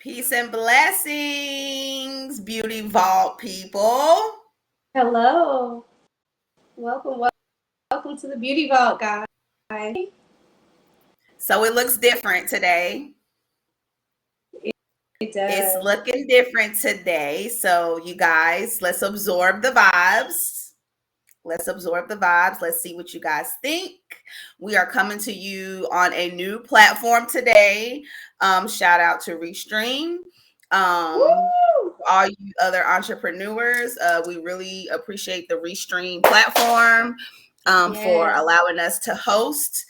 Peace and blessings, Beauty Vault people. Hello. Welcome to the Beauty Vault, guys. So it looks different today. It It's does. looking different today. So, you guys, let's absorb the vibes. Let's absorb the vibes. Let's see what you guys think. We are coming to you on a new platform today. Shout out to Restream. Woo! All you other entrepreneurs, we really appreciate the Restream platform for Yes. allowing us to host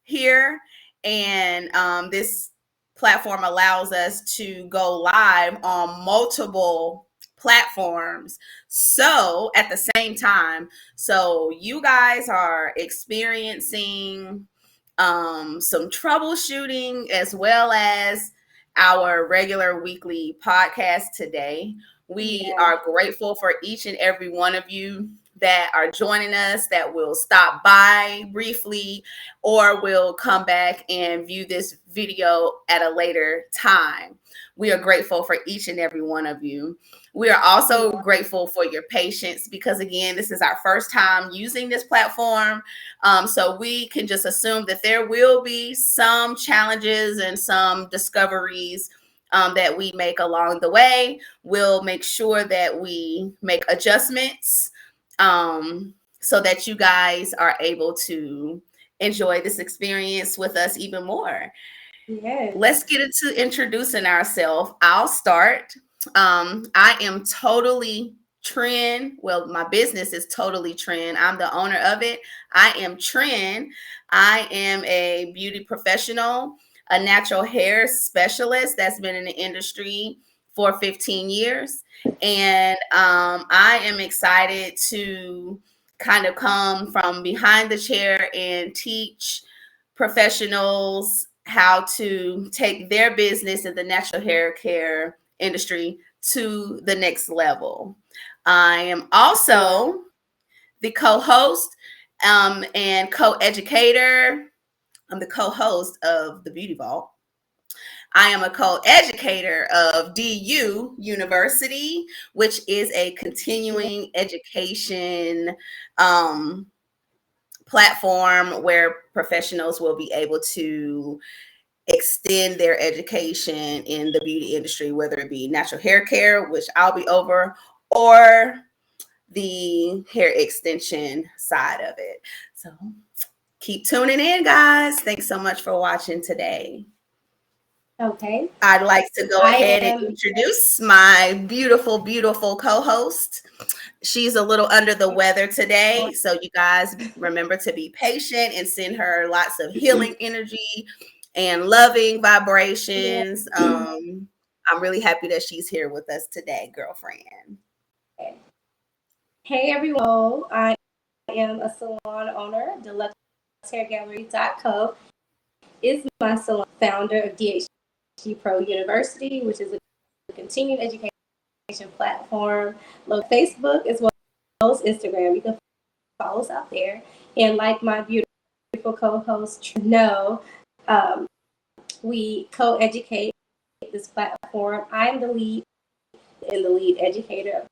here. And this platform allows us to go live on multiple platforms. So at the same time, so you guys are experiencing some troubleshooting as well as our regular weekly podcast today. We Yes. are grateful for each and every one of you that are joining us, that will stop by briefly or will come back and view this video at a later time. We are grateful for each and every one of you. We are also grateful for your patience because, again, this is our first time using this platform. So we can just assume that there will be some challenges and some discoveries that we make along the way. We'll make sure that we make adjustments so that you guys are able to enjoy this experience with us even more. Yes. Let's get into introducing ourselves. I'll start. I am totally Trinh. Well, my business is totally Trinh. I'm the owner of it. I am Trinh. I am a beauty professional, a natural hair specialist that's been in the industry for 15 years. And I am excited to kind of come from behind the chair and teach professionals how to take their business in the natural hair care industry to the next level. I am also the co-host and co-educator. I'm the co-host of the Beauty Vault. I am a co-educator of DU University, which is a continuing education platform where professionals will be able to extend their education in the beauty industry, whether it be natural hair care, which I'll be over, or the hair extension side of it. So keep tuning in, guys. Thanks so much for watching today. Okay. I'd like to go I ahead and am. introduce my beautiful, beautiful co-host. She's a little under the weather today, so you guys remember to be patient and send her lots of healing energy and loving vibrations. I'm really happy that she's here with us today, girlfriend. Hey everyone. I am a salon owner. DeluxeHairGallery.co is my salon. Founder of DHG Pro University, which is a continuing education platform. Look, Facebook as well as Instagram. You can follow us out there. And like my beautiful co-host know, we co-educate this platform. I'm the lead educator of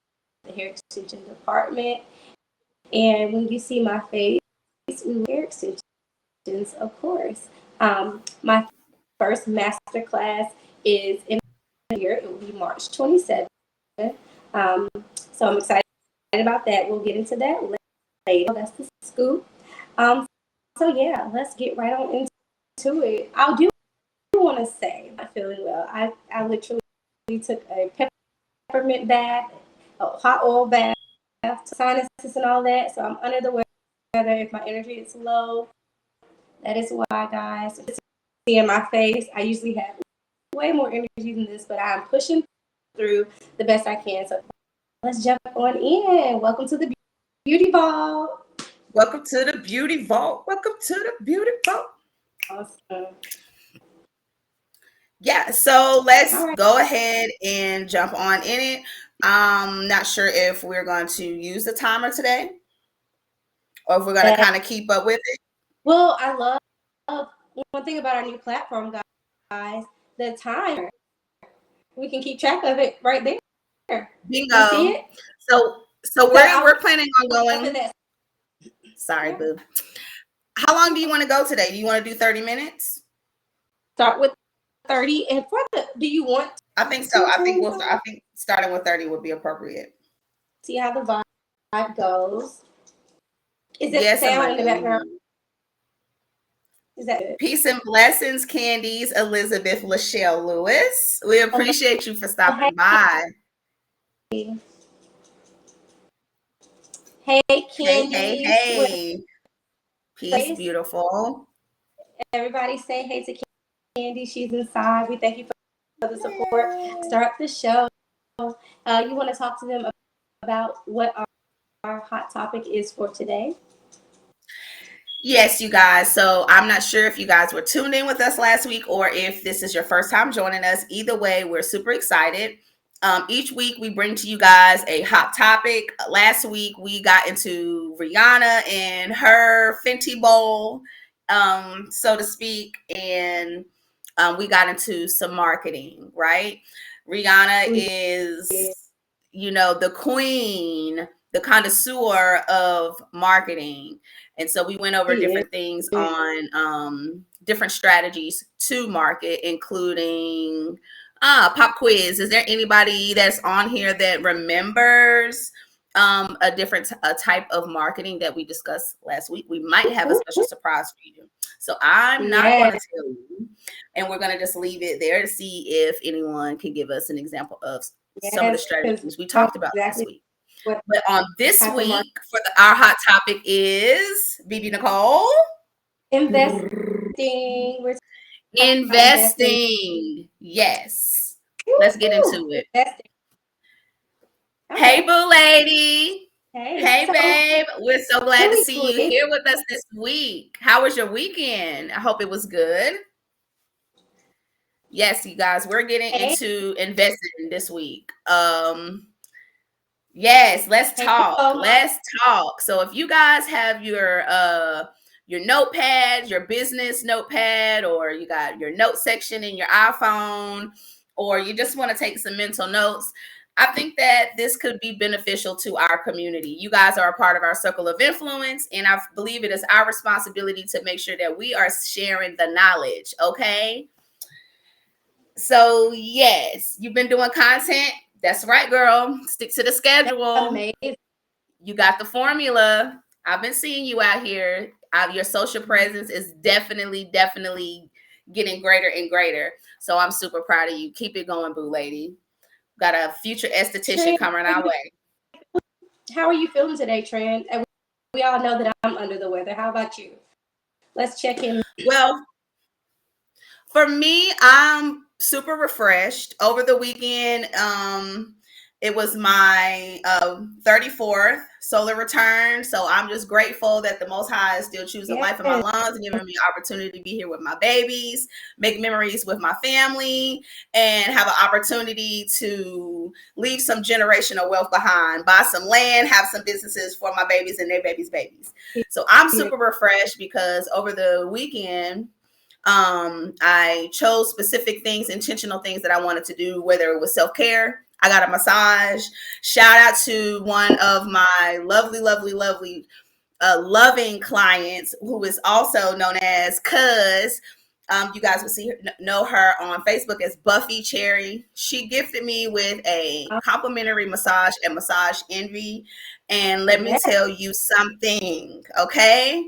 the hair extension department. And when you see my face, we wear hair extensions, of course. My first master class is in a year. It will be March 27th. So I'm excited about that. We'll get into that later. That's the scoop. So yeah, let's get right on into it. I do want to say I'm feeling well. I literally took a peppermint bath, a hot oil bath, sinuses and all that. So I'm under the weather. If my energy is low, that is why, guys. See in my face, I usually have way more energy than this, but I'm pushing through the best I can. So let's jump on in. Welcome to the Beauty Vault. Welcome to the Beauty Vault. Welcome to the Beauty Vault. Awesome. Yeah, so let's go ahead and jump on in it. I'm not sure if we're going to use the timer today or if we're going to kind of keep up with it. Well, I love one thing about our new platform, guys, the timer. We can keep track of it right there. Bingo. You see it? So we're planning on going. Sorry, Yeah. boo. How long do you want to go today? Do you want to do 30 minutes? Start with 30. And do you want? I think so. I think starting with 30 would be appropriate. See how the vibe goes. Is it Yes, sound in the background? Is that good? Peace and blessings, Candice Elizabeth Lachelle Lewis. We appreciate you for stopping by. Hey, Candice. Hey. Peace, beautiful. Everybody say hey to Candy. She's inside. We thank you for the support. Start the show. You want to talk to them about what our hot topic is for today? Yes, you guys. So I'm not sure if you guys were tuned in with us last week or if this is your first time joining us. Either way, we're super excited. Each week we bring to you guys a hot topic. Last week we got into Rihanna and her Fenty bowl, so to speak, and we got into some marketing, right? Rihanna is, the queen, the connoisseur of marketing. And so we went over different things on different strategies to market, including pop quiz. Is there anybody that's on here that remembers a different type of marketing that we discussed last week? We might have a special surprise for you. So I'm not going to tell you, and we're going to just leave it there to see if anyone can give us an example of some of the strategies we talked about last week. But on this week, our hot topic is Nycole. Investing. Investing. Yes. Let's get into it. Okay. Hey, boo lady. Hey, babe. We're so glad to see you here with us this week. How was your weekend? I hope it was good. Yes, you guys, we're getting into investing this week. Yes, let's talk. Let's talk. So if you guys have your notepad, your business notepad, or you got your note section in your iPhone, or you just want to take some mental notes, I think that this could be beneficial to our community. You guys are a part of our circle of influence, and I believe it is our responsibility to make sure that we are sharing the knowledge, okay? So, yes, you've been doing content. That's right, girl. Stick to the schedule. You got the formula. I've been seeing you out here. Your social presence is definitely getting greater and greater. So I'm super proud of you. Keep it going, boo lady. Got a future esthetician coming our way. How are you feeling today, Trinh? We all know that I'm under the weather. How about you? Let's check in. Well, for me, I'm super refreshed. Over the weekend, it was my 34th solar return. So I'm just grateful that the Most High is still choosing life in my lungs and giving me an opportunity to be here with my babies, make memories with my family, and have an opportunity to leave some generational wealth behind, buy some land, have some businesses for my babies and their babies' babies. So I'm super refreshed because over the weekend, I chose specific things, intentional things that I wanted to do, whether it was self-care. I got a massage. Shout out to one of my lovely, loving clients who is also known as Cuz. You guys will know her on Facebook as Buffy Cherry. She gifted me with a complimentary massage at Massage Envy. And let me tell you something, okay?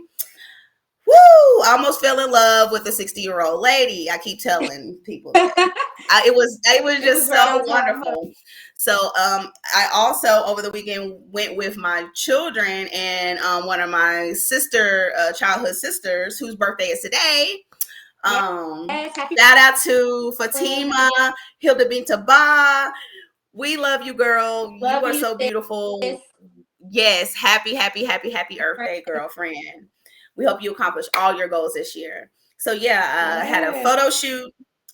Woo! I almost fell in love with a 60-year-old lady. I keep telling people that. It was just so wonderful. So I also over the weekend went with my children and one of my childhood sisters whose birthday is today. Shout out to Fatima, Hilda Binta Ba. We love you, girl. You are so beautiful. Yes, happy Earth Day, girlfriend. We hope you accomplish all your goals this year. So I had a photo shoot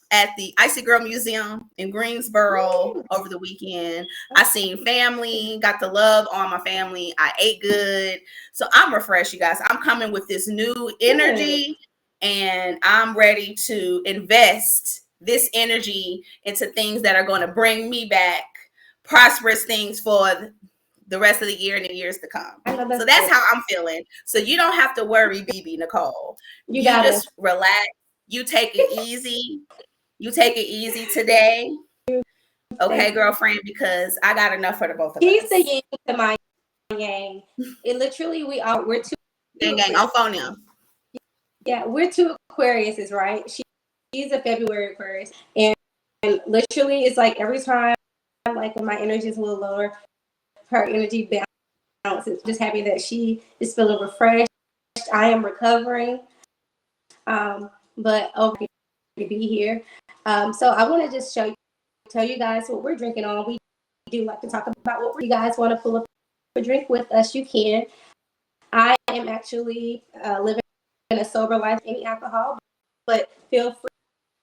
at the Icy Girl Museum in Greensboro over the weekend. I seen family, got to love on my family. I ate good. So I'm refreshed, you guys. I'm coming with this new energy and I'm ready to invest this energy into things that are going to bring me back prosperous things for the rest of the year and the years to come. So that's how I'm feeling. So you don't have to worry, BB Nycole. You just relax. You take it easy. You take it easy today. Okay, girlfriend, because I got enough for the both of us. He's the yin to my yang. It literally, we're two. Gang, I'll phone him. Yeah, we're two Aquariuses, right? She's a February Aquarius. And literally, it's like every time, like when my energy is a little lower, her energy balances. Just happy that she is feeling refreshed. I am recovering. But over to be here. So I want to just tell you guys what we're drinking on. We do like to talk about what you guys want to pull up a drink with us. You can. I am actually living a sober life, any alcohol, but feel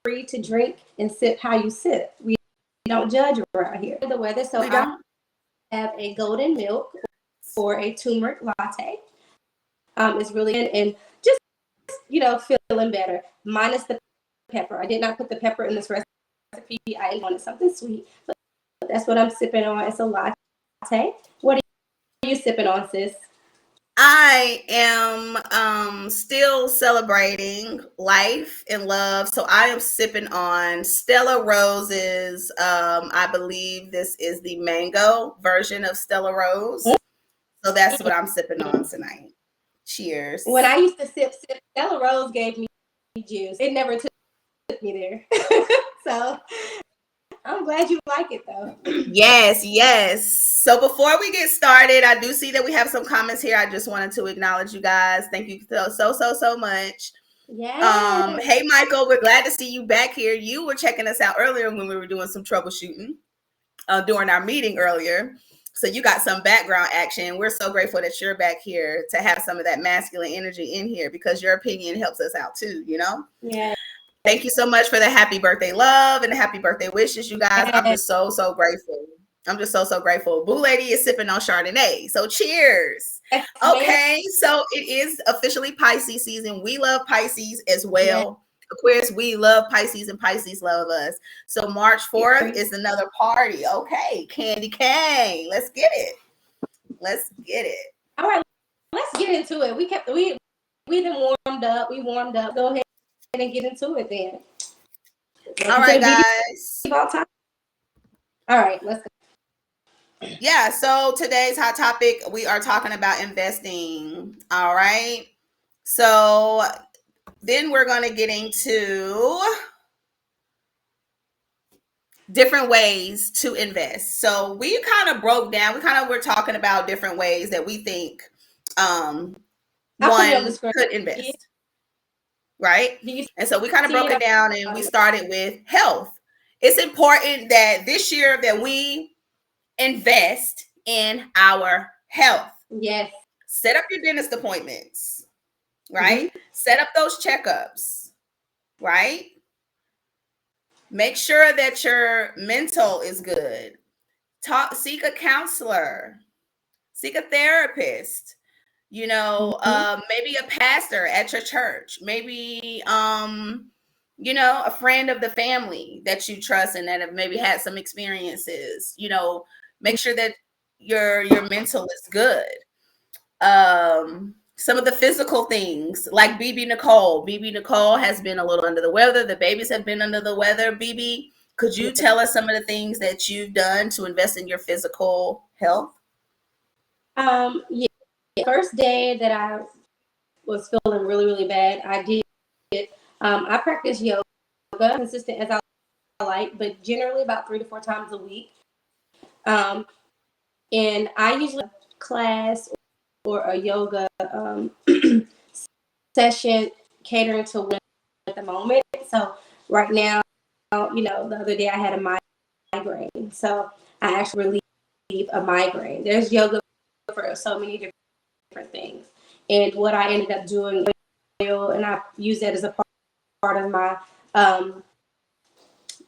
free to drink and sip how you sip. We don't judge around here. The weather, so I have a golden milk or a turmeric latte. It's really good and just feeling better. Minus the pepper. I did not put the pepper in this recipe. I wanted something sweet, but that's what I'm sipping on. It's a latte. What are you sipping on, sis? I am still celebrating life and love. So I am sipping on Stella Rose's, I believe this is the mango version of Stella Rose. So that's what I'm sipping on tonight. Cheers. When I used to sip, Stella Rose gave me juice. It never took me there. So I'm glad you like it though. Yes. So before we get started, I do see that we have some comments here. I just wanted to acknowledge you guys. Thank you so much. Yeah. Hey Michael, we're glad to see you back here. You were checking us out earlier when we were doing some troubleshooting during our meeting earlier. So you got some background action. We're so grateful that you're back here to have some of that masculine energy in here because your opinion helps us out too, Yeah. Thank you so much for the happy birthday love and the happy birthday wishes, you guys. I'm just so grateful. I'm just so grateful. Boo Lady is sipping on Chardonnay. So cheers. Okay, so it is officially Pisces season. We love Pisces as well. Aquarius, we love Pisces and Pisces love us. So March 4th is another party. Okay, Candy Cane. Let's get it. All right, let's get into it. We then warmed up. Go ahead and get into it then. All right, guys. All right, let's go. Yeah, so today's hot topic, we are talking about investing. All right. So then we're going to get into different ways to invest. So we kind of broke down, we're talking about different ways that we think one could invest. Right? And so we kind of broke it down and we started with health. It's important that this year that we invest in our health. Yes. Set up your dentist appointments, right? Mm-hmm. Set up those checkups, right? Make sure that your mental is good. Seek a counselor, seek a therapist, maybe a pastor at your church, maybe, a friend of the family that you trust and that have maybe had some experiences, make sure that your mental is good. Some of the physical things like Bebe Nycole. Bebe Nycole has been a little under the weather. The babies have been under the weather. Bebe, could you tell us some of the things that you've done to invest in your physical health? Yeah. First day that I was feeling really, really bad, I did. I practice yoga, consistent as I like, but generally about 3 to 4 times a week. And I usually class or a yoga session catering to women at the moment. So right now, the other day I had a migraine. So I actually relieve a migraine. There's yoga for so many different things. And what I ended up doing, and I use that as a part of my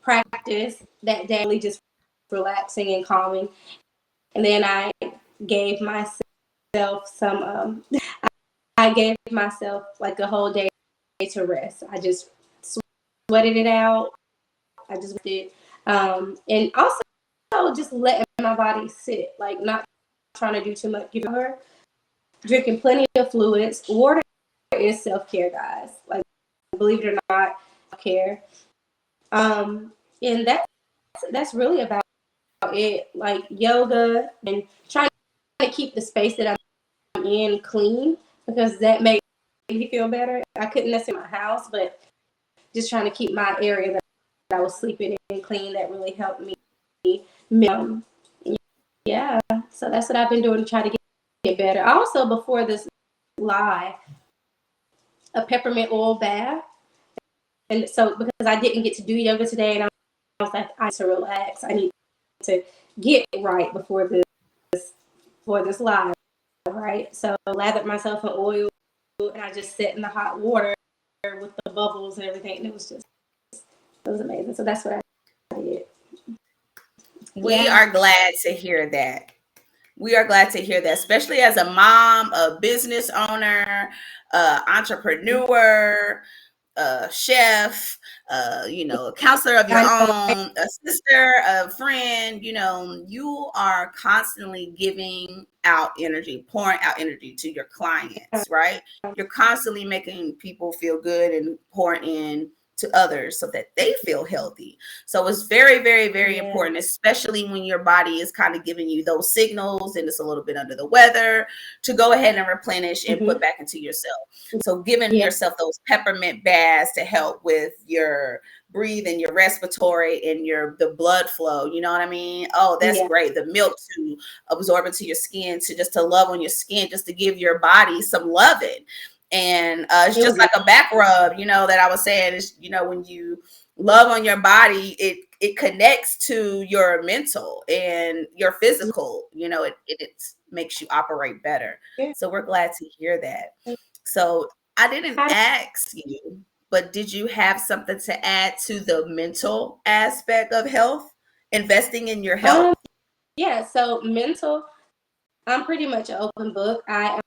practice that daily, just relaxing and calming. And then I gave myself I gave myself like a whole day to rest. I just sweated it out, I just did. And also just letting my body sit, like not trying to do too much. Give her drinking plenty of fluids. Water is self-care, guys. Like, believe it or not, self-care. And that's really about it. Like yoga and trying to keep the space that I'm in clean, because that makes me feel better. I couldn't necessarily in my house, but just trying to keep my area that I was sleeping in clean, that really helped me. Yeah, so that's what I've been doing to try to get better. Also, before this live, a peppermint oil bath. And so because I didn't get to do yoga today, and I was like, I need to relax. I need to get right before this live, right? So I lathered myself in oil, and I just sat in the hot water with the bubbles and everything, and it was amazing. So that's what I did. We are glad to hear that. We are glad to hear that, especially as a mom, a business owner, entrepreneur, chef, a counselor of your own, a sister, a friend. You are constantly giving out energy, pouring out energy to your clients, right? You're constantly making people feel good and pouring in to others so that they feel healthy. So it's very, very, very important, especially when your body is kind of giving you those signals and it's a little bit under the weather, to go ahead and replenish and put back into yourself. So giving yourself those peppermint baths to help with your breathing, your respiratory, and the blood flow. You know what I mean? Oh, that's great. The milk to absorb into your skin, to love on your skin, just to give your body some loving. And it's just like a back rub, that I was saying is, when you love on your body, it connects to your mental and your physical, it makes you operate better. So we're glad to hear that. So I didn't ask you, but did you have something to add to the mental aspect of health, investing in your health? So mental, I'm pretty much an open book. I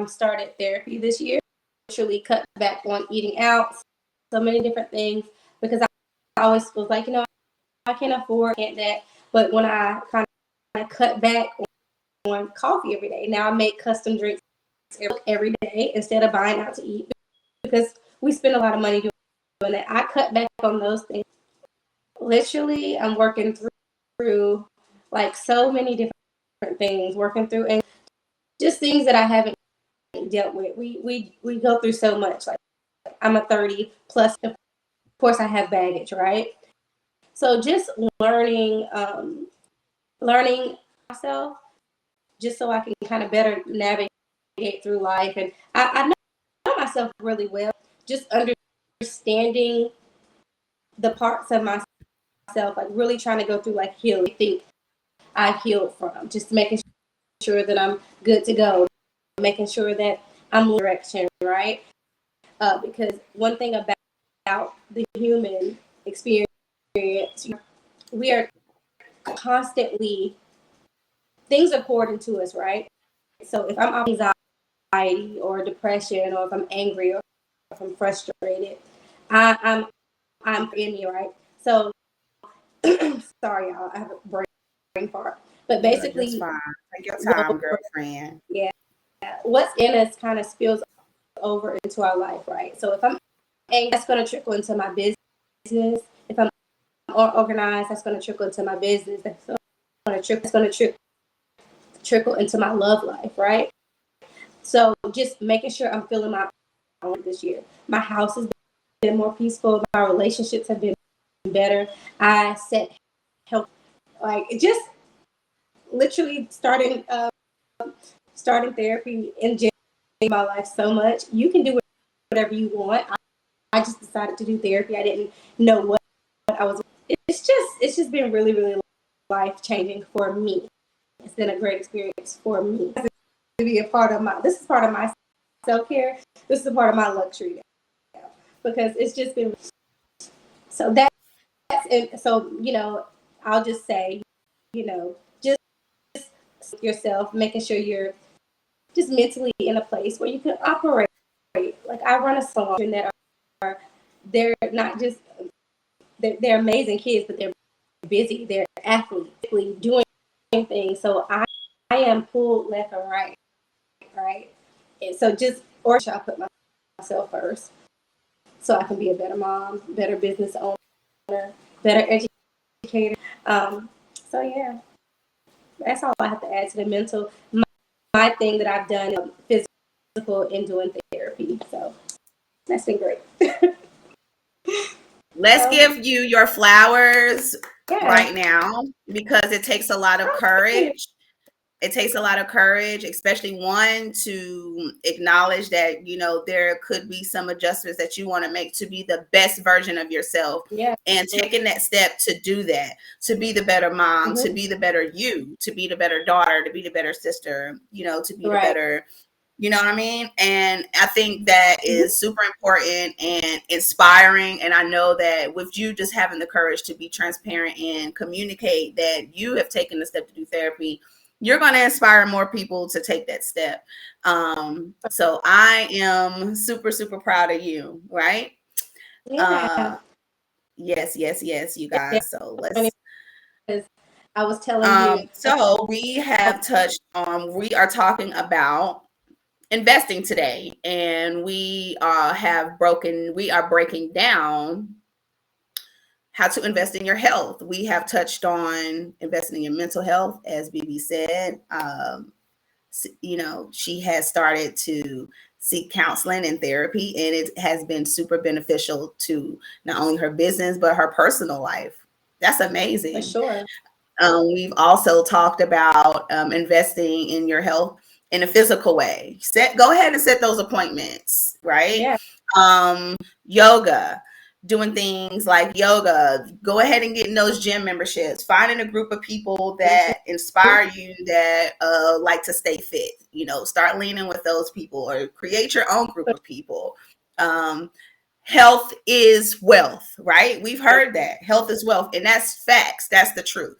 started therapy this year, literally cut back on eating out, so many different things, because I always was like, I can't afford, can't that. But when I kind of cut back on coffee every day, now I make custom drinks every day instead of buying out to eat, because we spend a lot of money doing that. I cut back on those things. Literally, I'm working through like so many different things, working through, and just things that I haven't dealt with. We go through so much. Like, I'm a 30 plus. Of course, I have baggage, right? So just learning myself, just so I can kind of better navigate through life. And I know myself really well. Just understanding the parts of myself, like really trying to go through like healing. I think I healed from, just making sure that I'm good to go, making sure that I'm in direction, right? Because one thing about the human experience, we are constantly, things are poured into us, right? So if I'm anxiety or depression, or if I'm angry, or if I'm frustrated, I'm in me, right? So sorry, y'all, I have a brain fart. But basically, it's fine. Take your time, girlfriend. Yeah, what's in us kind of spills over into our life, right? So if I'm angry, that's going to trickle into my business. If I'm organized, that's going to trickle into my business. That's going to trickle into my love life, right? So just making sure I'm feeling my own this year. My house has been more peaceful. My relationships have been better. I set health, like just literally starting therapy and my life so much. You can do whatever you want. I just decided to do therapy. I didn't know what I was. It's just been really, really life changing for me. It's been a great experience for me to be a part of my. This is part of my self care. This is a part of my luxury now, because it's just been. So that's it. So I'll just say, just yourself, making sure you're just mentally in a place where you can operate. Like I run a salon that they're not just they're amazing kids, but they're busy. They're athletes, doing things. So I am pulled left and right, right? And so I put myself first so I can be a better mom, better business owner, better educator. So yeah, that's all I have to add to the mental. My thing that I've done physical and doing therapy. So that's been great. Let's So give you your flowers yeah, right now because it takes a lot of courage. It takes a lot of courage, especially one to acknowledge that, you know, there could be some adjustments that you want to make to be the best version of yourself, yeah, and taking that step to do that, to be the better mom, to mm-hmm. be the better you, to be the better daughter, to be the better sister, you know, to be the Right. better, you know what I mean? And I think that Mm-hmm. is super important and inspiring. And I know that with you just having the courage to be transparent and communicate that you have taken the step to do therapy, you're going to inspire more people to take that step. So I am super, super proud of you, right? Yeah. Yes, yes, yes, you Yeah. guys. So let's Because I was telling you, so we have touched on, we are talking about investing today, and we are breaking down how to invest in your health. We have touched on investing in your mental health, as Bebe said. You know, she has started to seek counseling and therapy, and it has been super beneficial to not only her business but her personal life. That's for amazing. sure. We've also talked about investing in your health in a physical way. Go ahead and set those appointments, right? Yeah. Um, Yoga, doing things like yoga. Go ahead and getting those gym memberships. Finding a group of people that inspire you, that like to stay fit. You know, start leaning with those people, or create your own group of people. Um, Health is wealth, right? We've heard that health is wealth, and that's facts. That's the truth.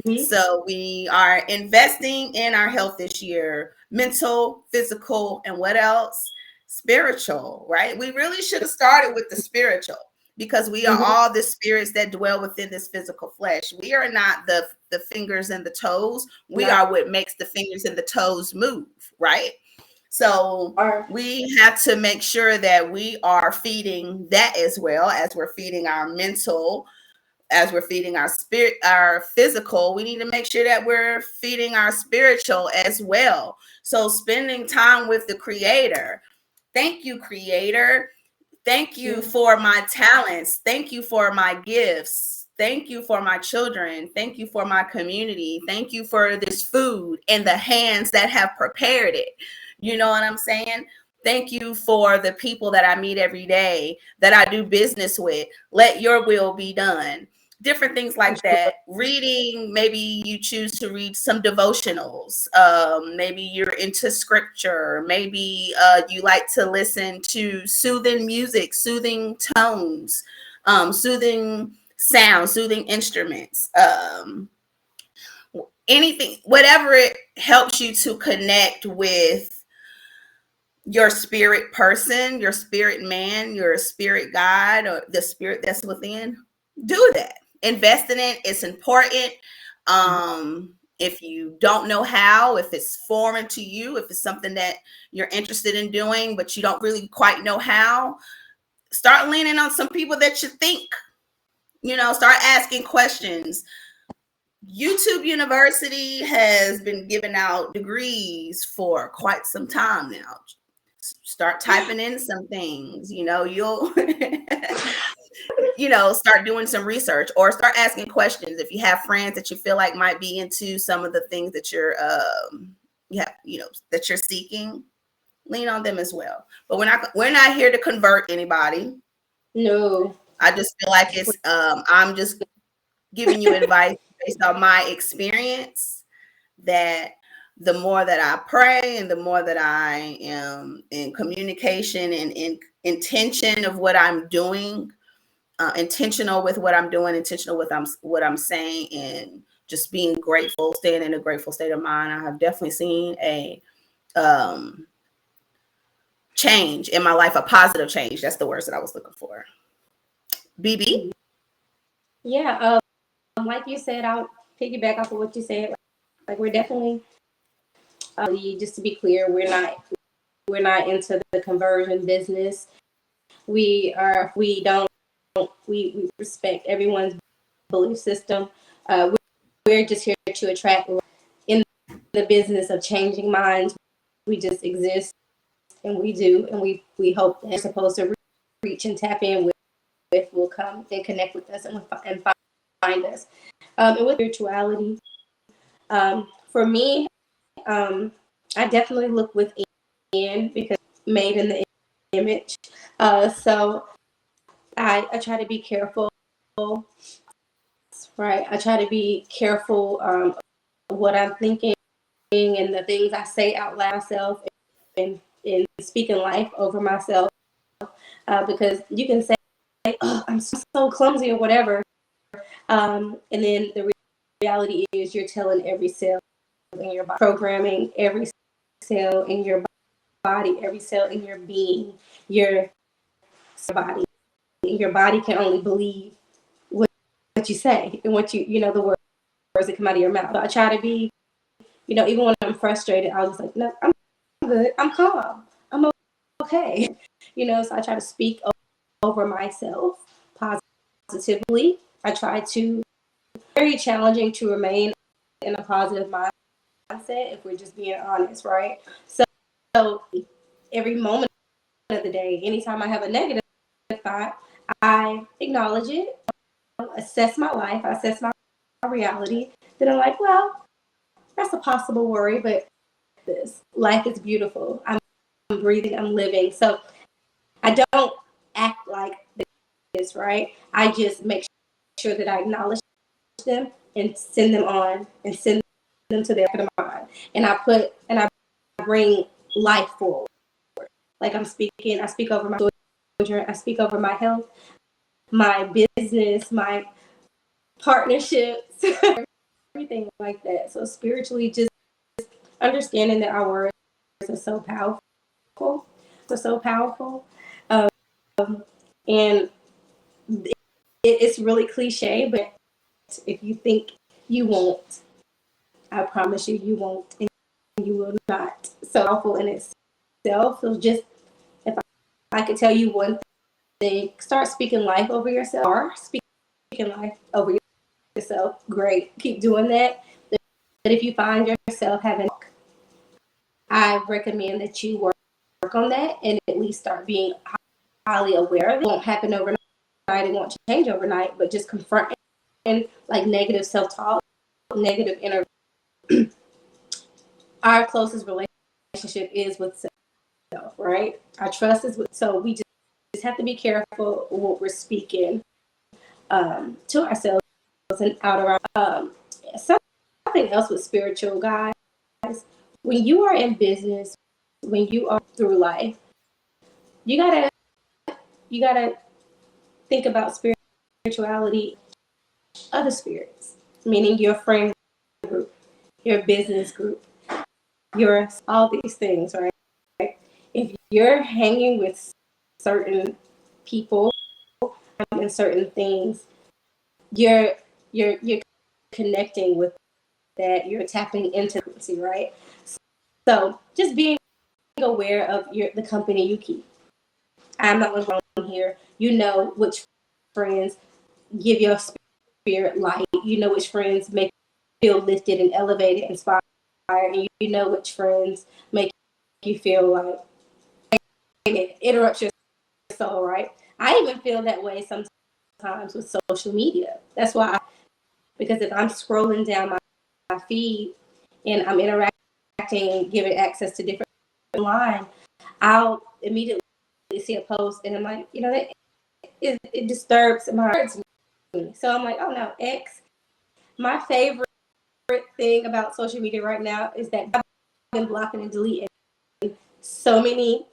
Mm-hmm. So we are investing in our health this year, mental, physical, and what else? Spiritual, right? We really should have started with the spiritual, because we are Mm-hmm. all the spirits that dwell within this physical flesh. We are not the fingers and the toes. We Not are what makes the fingers and the toes move, right? So our we have to make sure that we are feeding that, as well as we're feeding our mental, as we're feeding our spirit, our physical. We need to make sure that we're feeding our spiritual as well. So spending time with the creator. Thank you, creator. Thank you for my talents. Thank you for my gifts. Thank you for my children. Thank you for my community. Thank you for this food and the hands that have prepared it. You know what I'm saying? Thank you for the people that I meet every day, that I do business with. Let your will be done. Different things for like sure. that. Reading, maybe you choose to read some devotionals. Maybe you're into scripture. Maybe you like to listen to soothing music, soothing tones, soothing sounds, soothing instruments. Anything, whatever it helps you to connect with your spirit person, your spirit man, your spirit God, or the spirit that's within, do that. Invest in it. It's important. If you don't know how, if it's foreign to you, if it's something that you're interested in doing, but you don't really quite know how, start leaning on some people that you think, you know, start asking questions. YouTube University has been giving out degrees for quite some time now. Start typing in some things, you know, you'll you know, start doing some research, or start asking questions. If you have friends that you feel like might be into some of the things that you're you know, that you're seeking, lean on them as well. But we're not here to convert anybody. No. I just feel like it's I'm just giving you advice based on my experience, that the more that I pray and the more that I am in communication and in intention of what I'm doing, intentional with what I'm doing, intentional with what I'm saying, and just being grateful, staying in a grateful state of mind, I have definitely seen a um, change in my life, a positive change. That's the words that I was looking for. BB? Yeah, like you said, I'll piggyback off of what you said. Like we're definitely, just to be clear, we're not into the conversion business. We respect everyone's belief system. We're just here to attract. In the business of changing minds, we just exist, and we hope they're supposed to reach and tap in with will come and connect with us and find us. And with spirituality, for me, I definitely look within because made in the image. So I try to be careful, right? I try to be careful of what I'm thinking and the things I say out loud myself and speaking life over myself. Because you can say, oh, I'm so clumsy or whatever. And then the reality is you're telling every cell in your body, programming every cell in your body, every cell in your being, your body. Your body can only believe what you say and what the words that come out of your mouth. So I try to be, even when I'm frustrated, I was like, no, I'm good. I'm calm. I'm okay. So I try to speak over myself positively. I try to, very challenging to remain in a positive mindset if we're just being honest, right? So every moment of the day, anytime I have a negative thought, I acknowledge it, assess my life, I assess my reality. Then I'm like, well, that's a possible worry, but this life is beautiful. I'm breathing, I'm living. So I don't act like this, right? I just make sure that I acknowledge them and send them on and send them to their mind. And I bring life forward. Like I speak over my children, I speak over my health, my business, my partnerships, everything like that. So spiritually, just understanding that our words are so powerful. They're so powerful. Um, and it's really cliche, but if you think you won't, I promise you won't, and you will not. So powerful in itself. So just if I could tell you one thing, start speaking life over yourself, or speaking life over yourself. Great, keep doing that. But if you find yourself having, I recommend that you work on that and at least start being highly aware of it. It won't happen overnight. It won't change overnight, but just confront and like negative self-talk, negative inner. Our closest relationship is with self, right? Our trust is with. So we just have to be careful what we're speaking to ourselves and out of our. Something else with spiritual, guys. When you are in business, when you are through life, you gotta think about spirituality, other spirits, meaning your friend group, your business group, your all these things, right? If you're hanging with certain people and certain things, you're connecting with that. You're tapping into frequency, right? So just being aware of the company you keep. I'm not alone here. You know which friends give your spirit light. You know which friends make you feel lifted and elevated, inspired, and you know which friends make you feel like it interrupts your soul, right? I even feel that way sometimes with social media. That's why, because if I'm scrolling down my feed and I'm interacting and giving access to different line, I'll immediately see a post and I'm like, that it disturbs my heart. So I'm like, oh no, X. My favorite thing about social media right now is that I've been blocking and deleting so many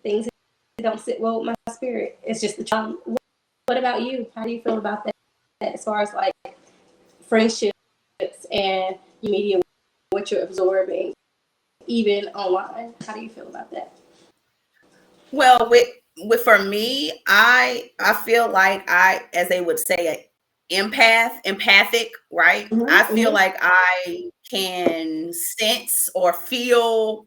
things that don't sit well with my spirit. It's just the charm. What about you? How do you feel about that as far as like friendships and media, what you're absorbing, even online? How do you feel about that? Well, with for me, I feel like as they would say, empathic, right? I feel like I can sense or feel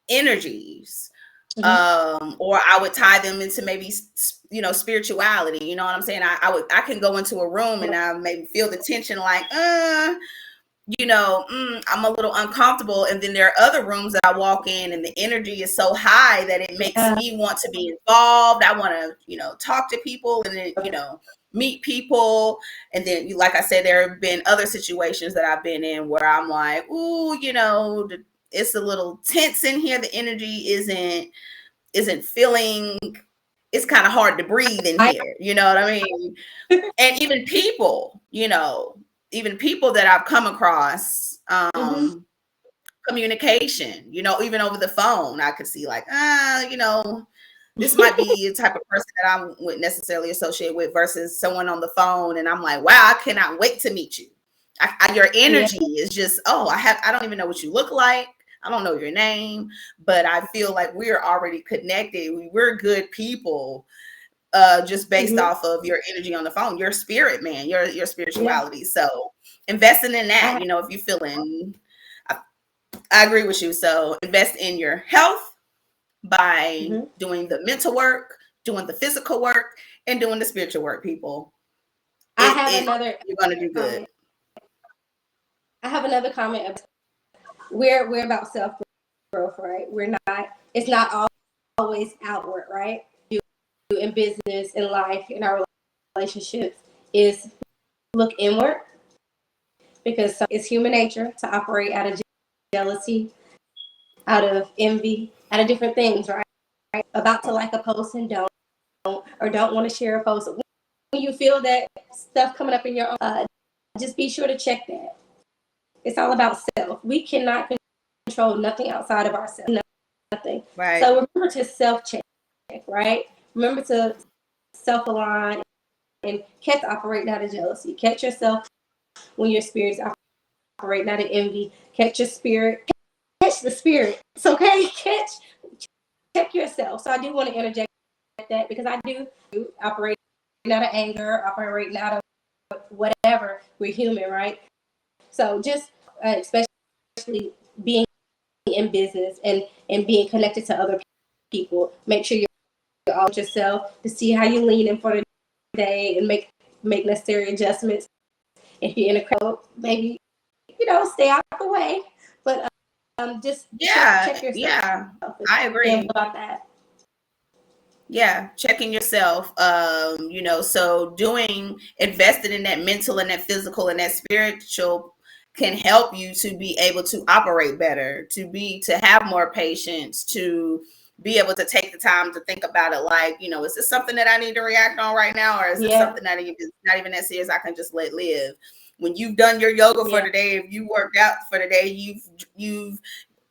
energies, or I would tie them into maybe spirituality. You know what I'm saying? I can go into a room and I maybe feel the tension, like I'm a little uncomfortable. And then there are other rooms that I walk in and the energy is so high that it makes me want to be involved. I want to, talk to people and then, meet people. And then, like I said, there have been other situations that I've been in where I'm like, ooh, it's a little tense in here. The energy isn't feeling, it's kind of hard to breathe in here. You know what I mean? And even people, that I've come across, communication, even over the phone, I could see like, this might be a type of person that I wouldn't necessarily associate with versus someone on the phone. And I'm like, wow, I cannot wait to meet you. Your energy is just, I don't even know what you look like. I don't know your name, but I feel like we're already connected. We're good people. Just based off of your energy on the phone, your spirit, man, your spirituality. So investing in that, if you're feeling, I agree with you. So invest in your health by doing the mental work, doing the physical work, and doing the spiritual work, people. You're going to do good. I have another comment. We're about self-growth, right? It's not always outward, right? In business, in life, in our relationships, is look inward, because it's human nature to operate out of jealousy, out of envy, out of different things, right? About to like a post and don't want to share a post. When you feel that stuff coming up in your own, just be sure to check that. It's all about self. We cannot control nothing outside of ourselves. Nothing. Right. So remember to self-check, right? Remember to self-align and catch operating out of jealousy. Catch yourself when your spirit's operating out of envy. Catch your spirit. Catch the spirit. It's okay. Check yourself. So I do want to interject that, because I do operate out of anger, operating out of whatever. We're human, right? So just especially being in business and being connected to other people, make sure you're all yourself to see how you lean in for the day and make necessary adjustments. If you're in a crowd, maybe stay out the way, but just check yourself. Yeah, I agree about that. Yeah, checking yourself. So invested in that mental and that physical and that spiritual can help you to be able to operate better, to have more patience, to be able to take the time to think about it, like, is this something that I need to react on right now, or is this something that is not even that serious, I can just let live? When you've done your yoga for the day, if you worked out for the day,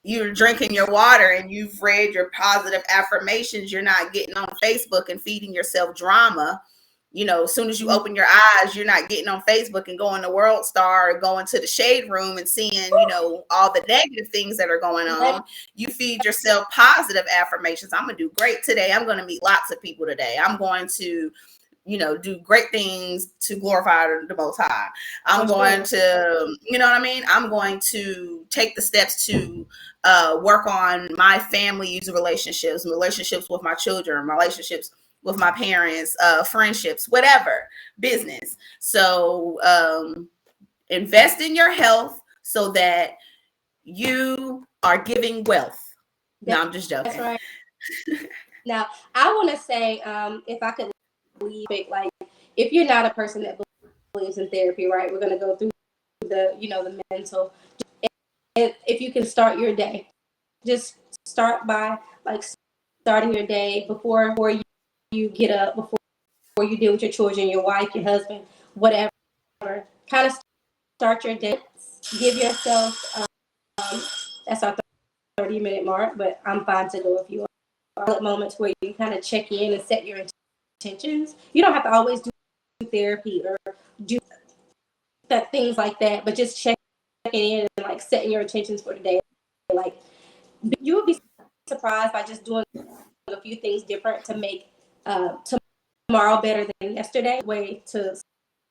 you're drinking your water and you've read your positive affirmations, you're not getting on Facebook and feeding yourself drama. As soon as you open your eyes, you're not getting on Facebook and going to World Star or going to the shade room and seeing, all the negative things that are going on. You feed yourself positive affirmations. I'm going to do great today. I'm going to meet lots of people today. I'm going to do great things to glorify the Most High. I'm going to, I'm going to take the steps to work on my family's relationships with my children, relationships with my parents, friendships, whatever, business. So invest in your health so that you are giving wealth. No, I'm just joking. That's right. Now, I want to say, if I could leave it, like, if you're not a person that believes in therapy, right, we're going to go through the mental. And if you can start your day, just start by starting your day before you get up, before you deal with your children, your wife, your husband, whatever. Kind of start your day. Give yourself, that's our 30-minute mark, but I'm fine to go if you want. Moments where you kind of check in and set your intentions. You don't have to always do therapy or do things like that, but just checking in and setting your intentions for the day. You would be surprised by just doing a few things different to make tomorrow better than yesterday. Way to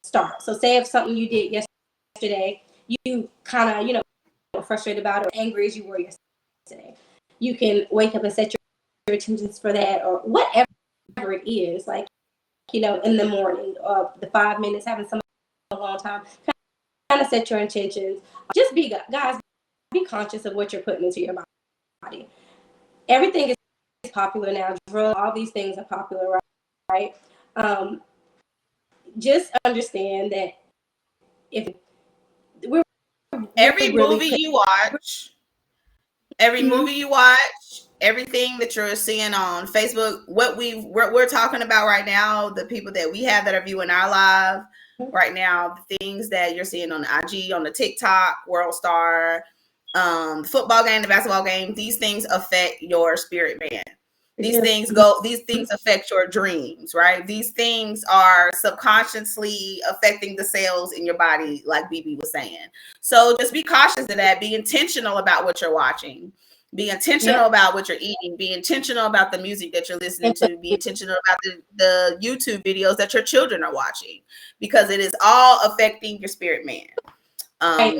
start. So say if something you did yesterday, you kind of, frustrated about it or angry as you were yesterday, you can wake up and set your intentions for that, or whatever it is, like, in the morning, or the 5 minutes, having some alone time, kind of set your intentions. Just guys, be conscious of what you're putting into your body. Everything is popular now. Drugs, all these things are popular, right? Just understand that if we're Every really movie you watch, everything that you're seeing on Facebook, what we're talking about right now, the people that we have that are viewing our live right now, the things that you're seeing on the IG, on the TikTok, World Star, the football game, the basketball game, these things affect your spirit man. These things affect your dreams, right? These things are subconsciously affecting the cells in your body, like Bebe was saying. So just be cautious of that. Be intentional about what you're watching. Be intentional about what you're eating. Be intentional about the music that you're listening to. Be intentional about the YouTube videos that your children are watching, because it is all affecting your spirit man.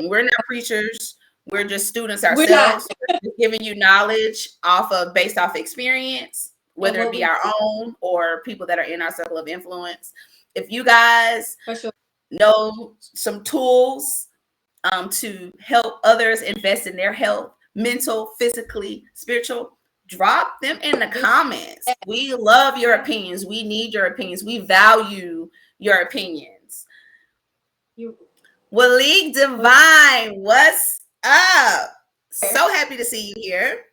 We're not preachers. We're just students ourselves. We're giving you knowledge based off experience, whether it be our own or people that are in our circle of influence. If you guys know some tools to help others invest in their health, mental, physically, spiritual, drop them in the comments. We love your opinions. We need your opinions. We value your opinions. Waleek Divine, what's up? So happy to see you here.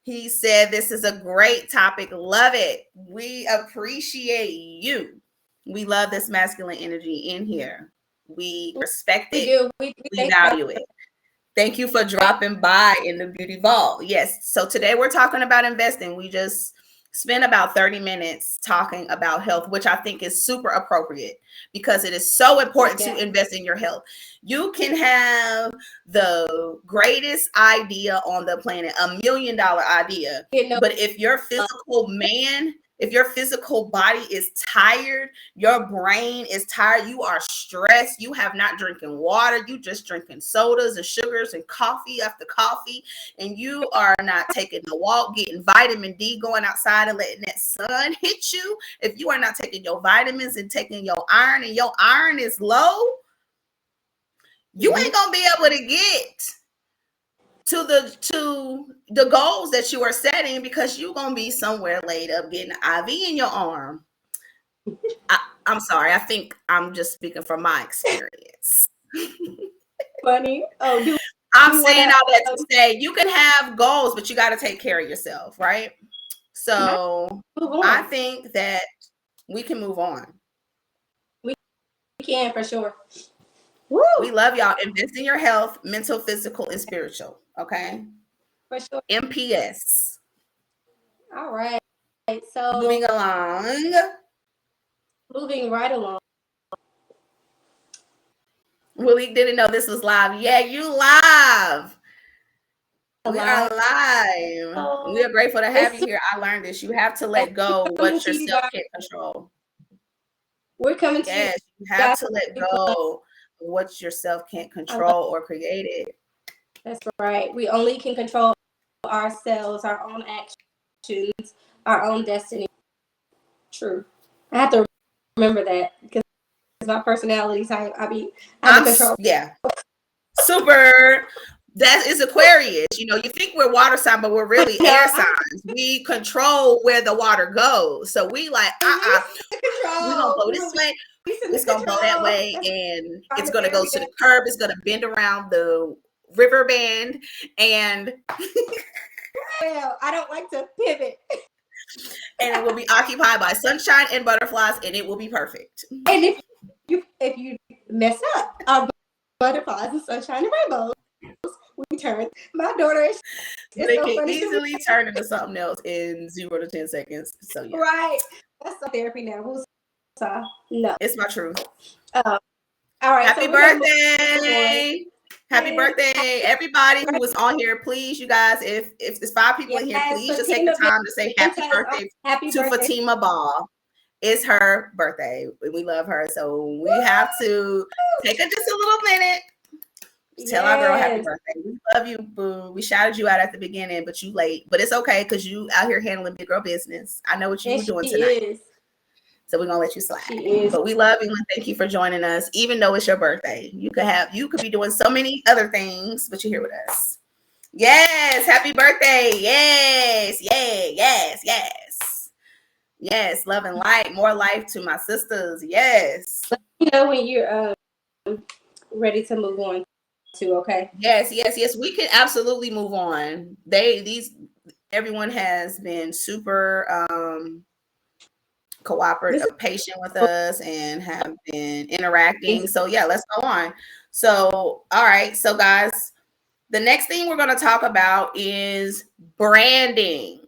He said this is a great topic. Love it. We appreciate you. We love this masculine energy in here. We respect it. We value it. Thank you for dropping by in the Beauty Vault. Yes. So today we're talking about investing. We just spent about 30 minutes talking about health, which I think is super appropriate because it is so important to invest in your health. You can have the greatest idea on the planet, $1 million idea, but if your physical body is tired, your brain is tired, you are stressed, you have not drinking water, you just drinking sodas and sugars and coffee after coffee, and you are not taking the walk, getting vitamin D, going outside and letting that sun hit you. If you are not taking your vitamins and taking your iron, and your iron is low, you ain't gonna be able to get to the goals that you are setting, because you're gonna be somewhere laid up getting an IV in your arm. I'm sorry, I think I'm just speaking from my experience. Funny. I'm saying all that to say you can have goals, but you got to take care of yourself, right? So I think that we can move on. We can, for sure. Woo! We love y'all. Invest in your health, mental, physical, and spiritual. Okay. For sure. MPS. All right. So moving right along. Willie didn't know this was live. Yeah, you live. We are live. We are grateful to have you here. I learned this. You have to let go what yourself can't control. We're coming to you. Yes, you have to let go what yourself can't control or create it. That's right. We only can control ourselves, our own actions, our own destiny. True. I have to remember that because my personality type, I'm control. Yeah. Super. That is Aquarius. You think we're water sign, but we're really air signs. We control where the water goes. So we like, we're gonna go this way. It's gonna go that way, and it's gonna go to the curb. It's gonna bend around the river bend, and well, I don't like to pivot. And it will be occupied by sunshine and butterflies, and it will be perfect. And if you mess up, our butterflies and sunshine and rainbows, we turn. My daughter is. They can easily turn into something else in 0 to 10 seconds. So yeah. Right. That's the therapy now. No. It's my truth. All right. Happy birthday. Happy birthday, everybody who was on here. Please, you guys, if there's 5 people in here, please just take the time to say happy birthday to Fatima Ball. It's her birthday. We love her. So we have to take just a little minute. Tell our girl happy birthday. We love you, boo. We shouted you out at the beginning, but you late. But it's okay because you out here handling big girl business. I know what you were doing tonight. So we're gonna let you slide. But we love you and thank you for joining us, even though it's your birthday. You could be doing so many other things, but you're here with us. Yes, happy birthday. Yes, yes. Love and light, more life to my sisters. Yes. Let me know when you're ready to move on to, okay? Yes. We can absolutely move on. Everyone has been super cooperative, patient with us, and have been interacting. So yeah, let's go on. So all right, so guys, the next thing we're going to talk about is branding.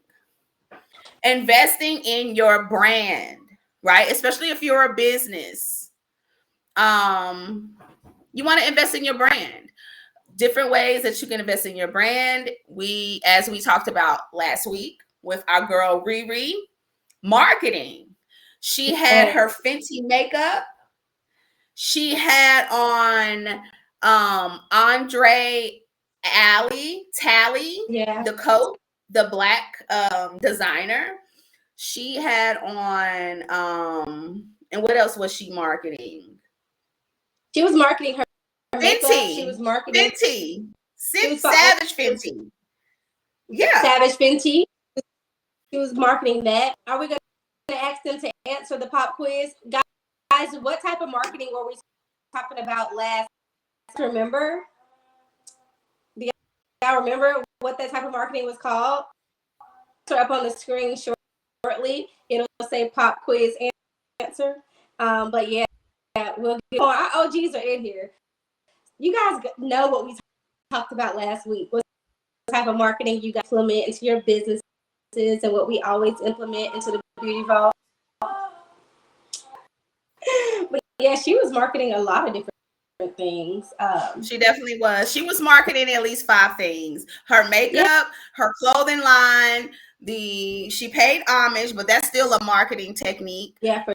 Investing in your brand, right? Especially if you're a business. You want to invest in your brand. Different ways that you can invest in your brand. As we talked about last week with our girl Riri, marketing. She had her Fenty makeup. She had on Andre Talley, the coat, the black designer. She had on and what else was she marketing? She was marketing her makeup. Fenty. She was marketing Fenty. Savage Fenty. Yeah. Savage Fenty. She was marketing that. Are we going to ask them to answer the pop quiz? Guys, what type of marketing were we talking about last? Remember? Do y'all remember what that type of marketing was called? Up on the screen shortly. It'll say pop quiz answer. But yeah, we'll get on. Our OGs are in here. You guys know what we talked about last week. What type of marketing you guys implement into your businesses and what we always implement into the Beauty Vault. But yeah, she was marketing a lot of different things. She definitely was. She was marketing at least 5 things: her makeup, her clothing line. She paid homage, but that's still a marketing technique. Yeah, for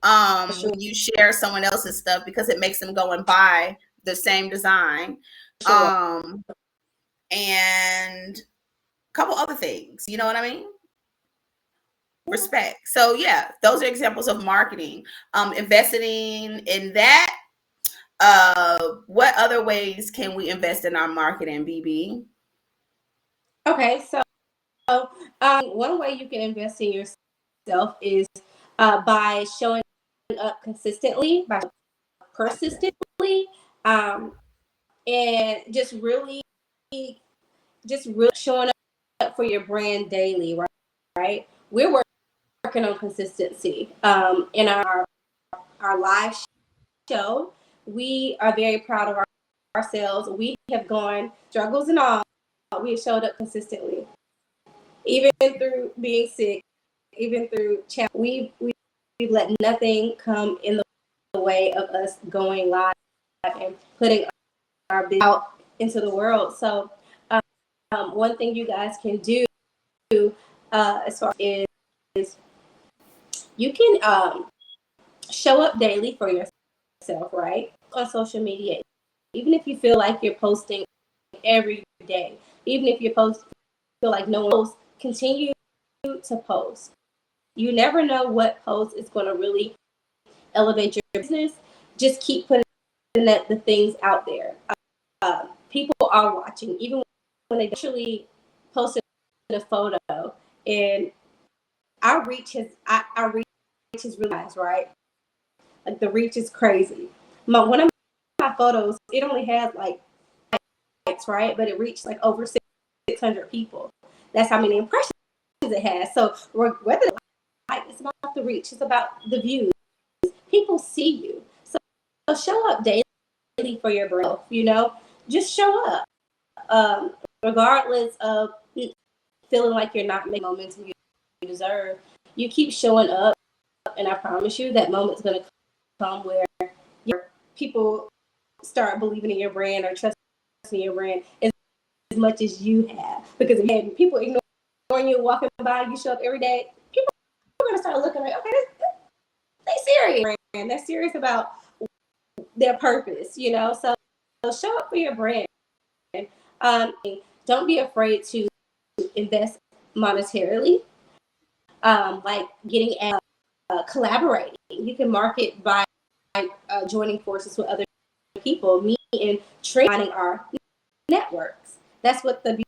sure. When you share someone else's stuff because it makes them go and buy the same design. Sure. And a couple other things. You know what I mean? Respect. So yeah, those are examples of marketing. Investing in that. What other ways can we invest in our marketing, BB? Okay, so one way you can invest in yourself is by showing up consistently, by persistently, and just really showing up for your brand daily, right? We're working on consistency. In our live show, we are very proud of ourselves. We have gone struggles and all. We have showed up consistently, even through being sick, even through challenge. We've let nothing come in the way of us going live and putting our business out into the world. So one thing you guys can do as far as is you can show up daily for yourself, right? On social media. Even if you feel like you're posting every day, even if you feel like no one posts, continue to post. You never know what post is going to really elevate your business. Just keep putting the things out there. People are watching, even when they actually posted a photo, and our reach is really nice, right? Like the reach is crazy. One of my photos, it only had like likes, right? But it reached like over 600 people. That's how many impressions it has. So whether it's about the reach, it's about the views. People see you. So show up daily for your brand. Just show up. Regardless of feeling like you're not making momentum you deserve, you keep showing up, and I promise you that moment's going to come where people start believing in your brand or trusting in your brand as much as you have. Because again, people ignoring you, walking by, you show up every day, people are going to start looking like, okay, they serious. They're serious about their purpose, you know. So show up for your brand. Don't be afraid to invest monetarily, like getting collaborating. You can market by joining forces with other people. Me and Trinh finding our networks. That's what the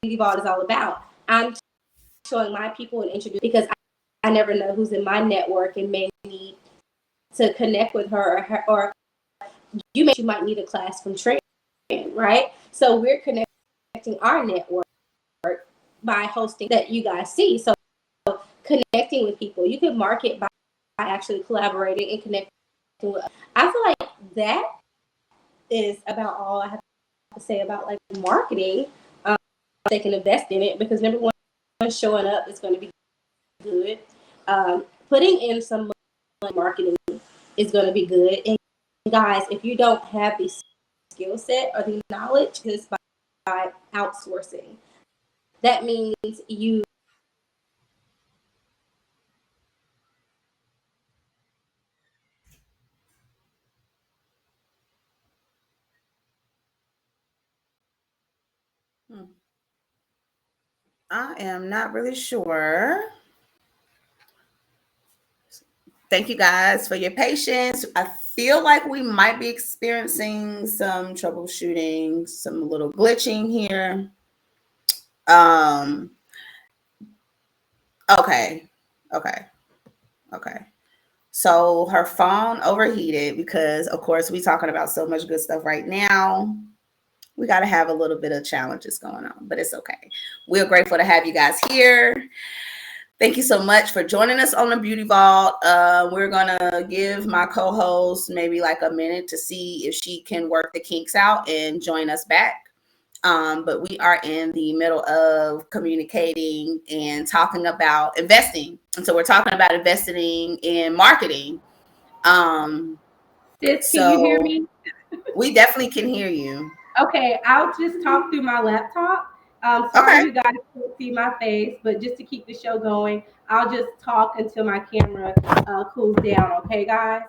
Beauty Vault is all about. I'm showing my people and introducing because I never know who's in my network and may need to connect with her, or you might need a class from Trinh, right? So we're connecting our network by hosting that you guys see. So connecting with people, you can market by actually collaborating and connecting with. I feel like that is about all I have to say about like marketing. They can invest in it because number one, showing up is going to be good. Putting in some marketing is going to be good. And guys, if you don't have the skill set or the knowledge, just by outsourcing, that means you. I am not really sure. Thank you guys for your patience. I feel like we might be experiencing some troubleshooting, some little glitching here. Okay. Okay. Okay. So her phone overheated because of course we talking about so much good stuff right now. We got to have a little bit of challenges going on, but it's okay. We're grateful to have you guys here. Thank you so much for joining us on the Beauty Vault. We're going to give my co-host maybe like a minute to see if she can work the kinks out and join us back. But we are in the middle of communicating and talking about investing. And so we're talking about investing in marketing. Sis, can you hear So me? we definitely can hear you. Okay, I'll just talk through my laptop. Sorry Okay. you guys can't see my face, but just to keep the show going, I'll just talk until my camera cools down. Okay, guys?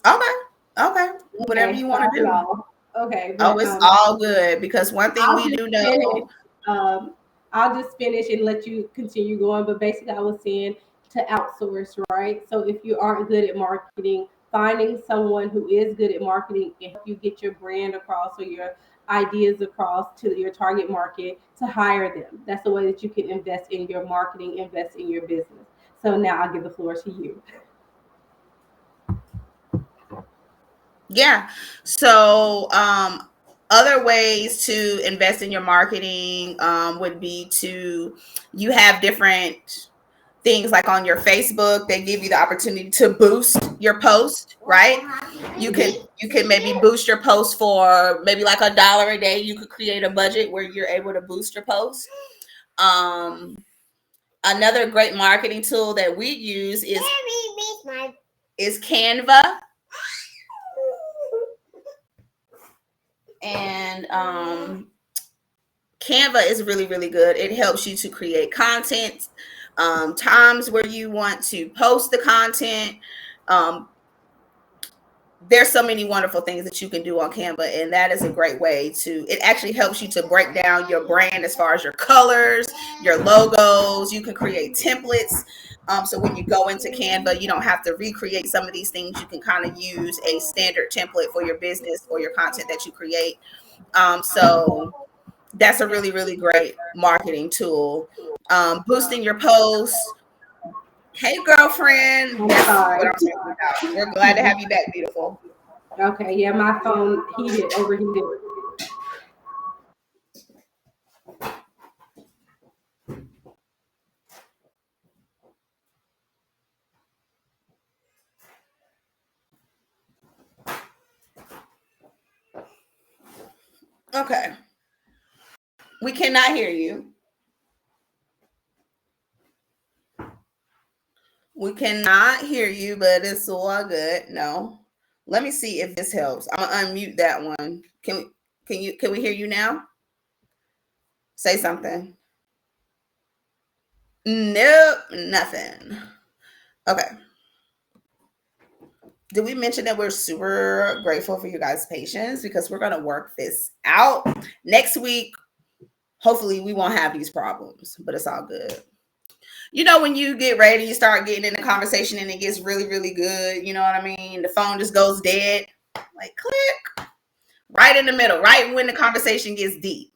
Okay. Okay. Whatever Okay, you want sorry to do. y'all. Okay, Oh, but it's all good because one thing I'll we just do finish. know. Um, I'll just finish and let you continue going. But basically, I was saying to outsource, right? So if you aren't good at marketing, finding someone who is good at marketing can help you get your brand across or your ideas across to your target market to hire them. That's the way that you can invest in your marketing, invest in your business. So now I'll give the floor to you. Yeah. So, other ways to invest in your marketing would be to you have different things like on your Facebook. They give you the opportunity to boost your post, right? You can maybe boost your post for maybe like $1 a day. You could create a budget where you're able to boost your post. Another great marketing tool that we use is Canva. And Canva is really, really good. It helps you to create content, times where you want to post the content. Um, there's so many wonderful things that you can do on Canva, and that is a great way to. It actually helps you to break down your brand as far as your colors, your logos. You can create templates. So when you go into Canva, you don't have to recreate some of these things. You can kind of use a standard template for your business or your content that you create. So that's a really, really great marketing tool. Boosting your posts. Hey, girlfriend. I'm That's what sorry. I'm talking about. We're glad to have you back, beautiful. Okay, yeah, my phone overheated. Okay. We cannot hear you. We cannot hear you, but it's all good. No. Let me see if this helps. I'm gonna unmute that one. Can we hear you now? Say something. Nope, nothing. Okay. did we mention that we're super grateful for you guys' patience because we're going to work this out next week? Hopefully we won't have these problems, but it's all good. You know, when you get ready, you start getting in the conversation and it gets really, really good. You know what I mean? The phone just goes dead, like click, right in the middle, right when the conversation gets deep.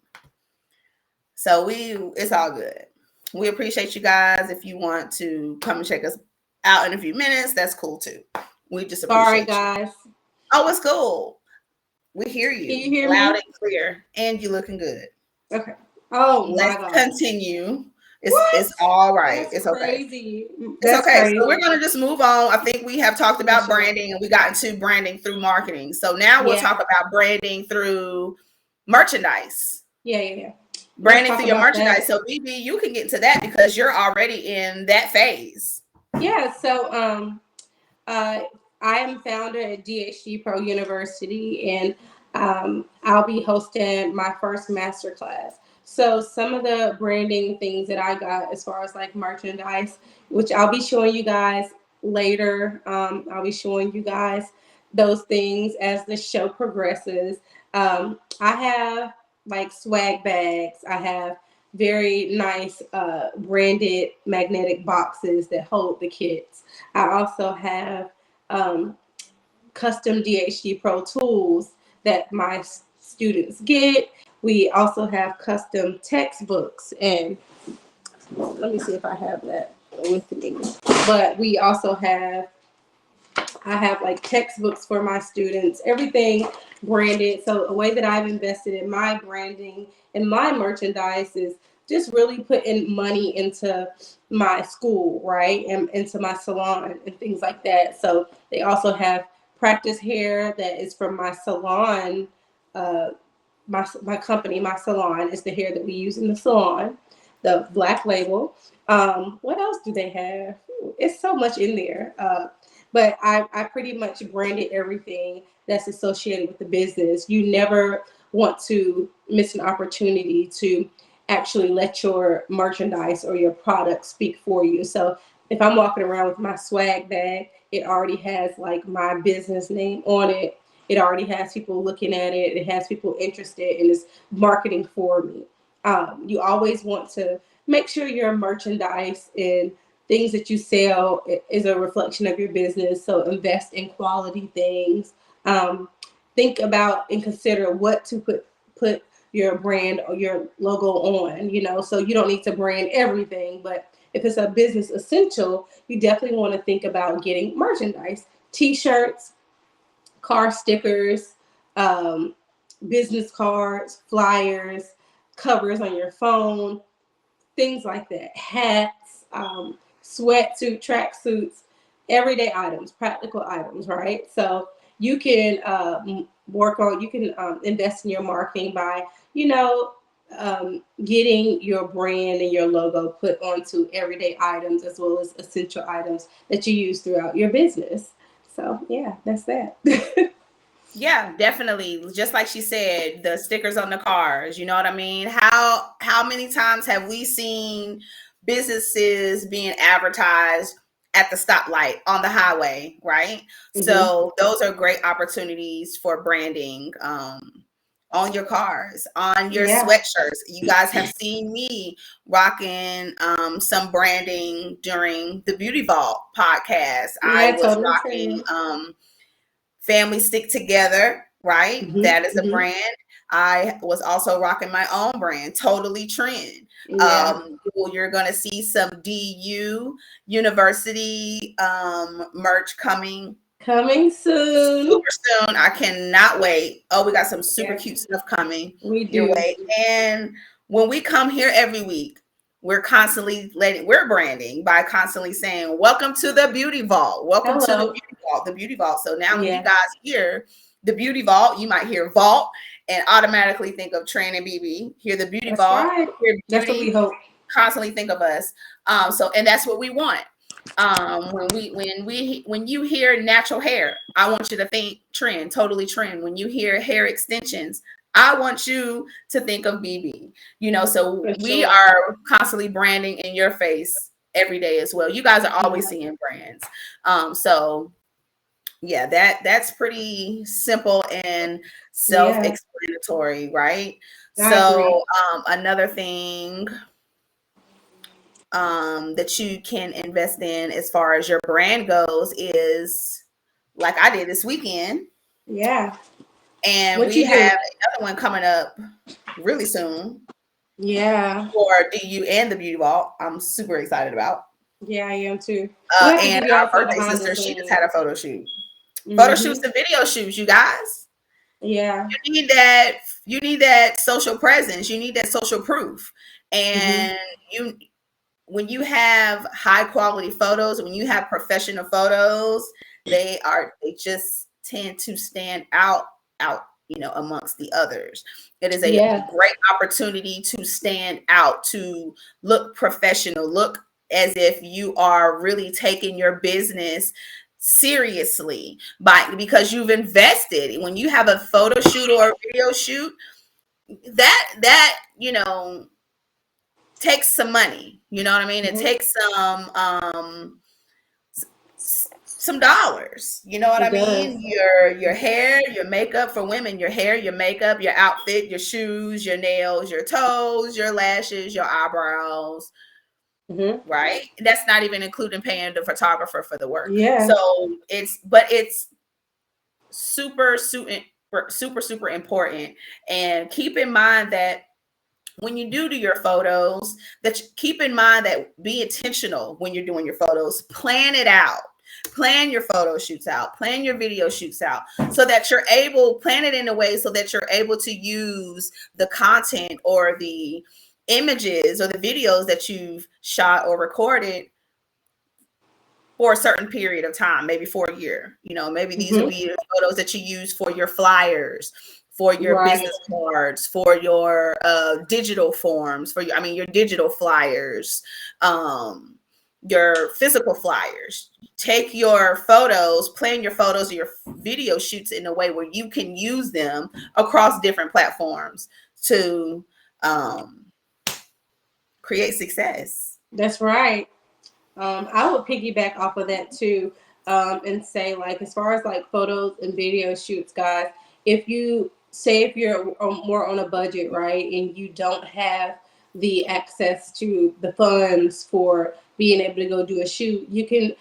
So it's all good. We appreciate you guys. If you want to come and check us out in a few minutes, that's cool too. We just Sorry, appreciate you. guys. Oh, it's cool. We hear Can you you hear loud me? and clear, and you looking good. Okay. Oh my Let's God. continue. What? It's all right. That's It's okay. crazy. It's That's okay. So we're crazy. gonna just move on. I think we have talked For about sure. branding and we got into branding through marketing. So now we'll Yeah. talk about branding through merchandise. Yeah. Let's Branding talk through your about merchandise. that. So BB, you can get into that because you're already in that phase. Yeah. So uh, I am founder at DHG Pro University, and I'll be hosting my first master class. So some of the branding things that I got as far as like merchandise, which I'll be showing you guys later. I'll be showing you guys those things as the show progresses. I have like swag bags. I have very nice branded magnetic boxes that hold the kits. I also have um, custom DHG Pro tools that my students get. We also have custom textbooks, and let me see if I have that with me. But we also have I have like textbooks for my students, everything branded. So a way that I've invested in my branding and my merchandise is just really putting money into my school, right? And into my salon and things like that. So they also have practice hair that is from my salon. Uh, my company, my salon is the hair that we use in the salon, the black label. What else do they have? It's so much in there. But I pretty much branded everything that's associated with the business. You never want to miss an opportunity to actually let your merchandise or your product speak for you. So if I'm walking around with my swag bag, it already has like my business name on it. It already has people looking at it. It has people interested and it's marketing for me. You always want to make sure your merchandise and things that you sell is a reflection of your business. So invest in quality things. Um, think about and consider what to put your brand or your logo on. So you don't need to brand everything, but if it's a business essential, you definitely want to think about getting merchandise, T-shirts, car stickers, um, business cards, flyers, covers on your phone, things like that, hats, sweatsuit, tracksuits, everyday items, practical items, right? So you can you can invest in your marketing by, getting your brand and your logo put onto everyday items as well as essential items that you use throughout your business. So yeah, that's that. Yeah, definitely. Just like she said, the stickers on the cars, you know what I mean? How many times have we seen businesses being advertised at the stoplight on the highway, right? Mm-hmm. So those are great opportunities for branding on your cars, on your Yeah. sweatshirts. You guys have seen me rocking some branding during the Beauty Vault podcast. I Yeah, was totally rocking true. Family Stick Together, right? Mm-hmm. That is a Mm-hmm. brand. I was also rocking my own brand, Totally Trend. Yeah. You're going to see some DU University merch coming Coming soon. super soon. I cannot wait. Oh, we got some super Yeah, cute stuff coming we your do. way. And when we come here every week, we're branding by constantly saying, welcome to the Beauty Vault. Welcome to the Hello. Beauty Vault, the Beauty Vault. So now when you Yeah, guys hear the Beauty Vault, you might hear Vault and automatically think of Trinh and BB. Hear the Beauty that's Vault, right. hear That's what we beauty, hope. constantly think of us. And that's what we want. When you hear natural hair, I want you to think Trinh, Totally Trinh. When you hear hair extensions, I want you to think of BB. So For we sure. are constantly branding in your face every day as well. You guys are always Yeah. seeing brands. So Yeah, that's pretty simple and Yeah, self-explanatory, right? I agree. So another thing that you can invest in as far as your brand goes is like I did this weekend, Yeah. and What we you do? have another one coming up really soon Yeah. for DU and the Beauty Vault. I'm super excited about. Yeah, I am too. We'll have to And give y'all our some birthday behind the sister, she just had scenes. a photo shoot. Photo shoots Mm-hmm. and video shoots, you guys. Yeah. You need that. You need that social presence. You need that social proof. Mm-hmm. And you, when you have high quality photos, when you have professional photos, they just tend to stand out, amongst the others. It is a Yeah. great opportunity to stand out, to look professional, look as if you are really taking your business seriously because you've invested. When you have a photo shoot or a video shoot, that takes some money. You know what I mean? It Mm-hmm. takes some dollars. You know what It I does. mean? Your hair, your makeup for women, your hair, your makeup, your outfit, your shoes, your nails, your toes, your lashes, your eyebrows, Mm-hmm. right? That's not even including paying the photographer for the work. Yeah. So it's super super important. And keep in mind that when you do your photos, keep in mind that be intentional when you're doing your photos. Plan it out. Plan your photo shoots out. Plan your video shoots out so that plan it in a way so that you're able to use the content or the images or the videos that you've shot or recorded for a certain period of time, maybe for a year. Maybe these would Mm-hmm. be the photos that you use for your flyers, for your Right. business cards, for your digital forms, your digital flyers, your physical flyers. Take your photos, plan your photos or your video shoots in a way where you can use them across different platforms to um, create success. That's right. I would piggyback off of that too, and say like as far as like photos and video shoots, guys, if you say if you're more on a budget, right, and you don't have the access to the funds for being able to go do a shoot, you can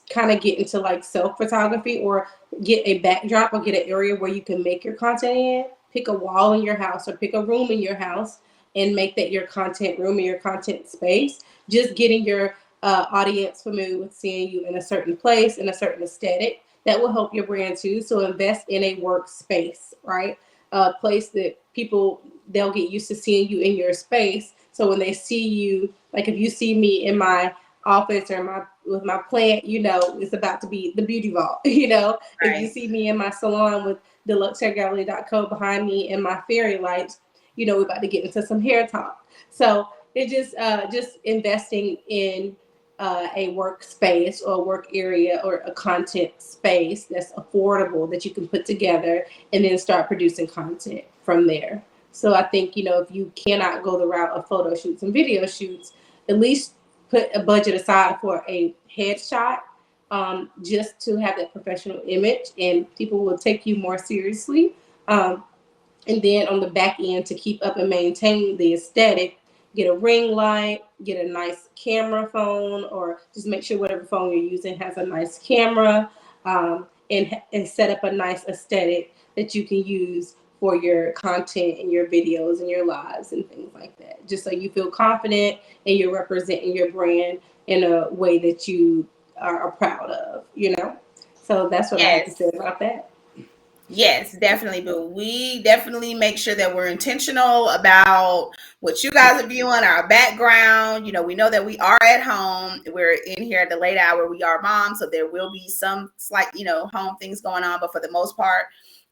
kind of get into like self photography or get a backdrop or get an area where you can make your content in. Pick a wall in your house or pick a room in your house and make that your content room and your content space. Just getting your audience familiar with seeing you in a certain place, in a certain aesthetic. That will help your brand too. So invest in a workspace, right? A place that people they'll get used to seeing you in your space. So when they see you, like if you see me in my office or my with my plant, it's about to be the beauty vault. If you Right. see me in my salon with deluxehairgallery.co behind me and my fairy lights, we're about to get into some hair talk. So it just investing in a workspace or a work area or a content space that's affordable that you can put together and then start producing content from there. So I think, if you cannot go the route of photo shoots and video shoots, at least put a budget aside for a headshot, just to have that professional image and people will take you more seriously. And then on the back end to keep up and maintain the aesthetic, get a ring light, get a nice camera phone, or just make sure whatever phone you're using has a nice camera, and set up a nice aesthetic that you can use for your content and your videos and your lives and things like that. Just so you feel confident and you're representing your brand in a way that you are proud of. So that's what I have to say Yes. about that. Yes, definitely. But we definitely make sure that we're intentional about what you guys are viewing, our background. We know that we are at home. We're in here at the late hour. We are moms, so there will be some slight, home things going on. But for the most part,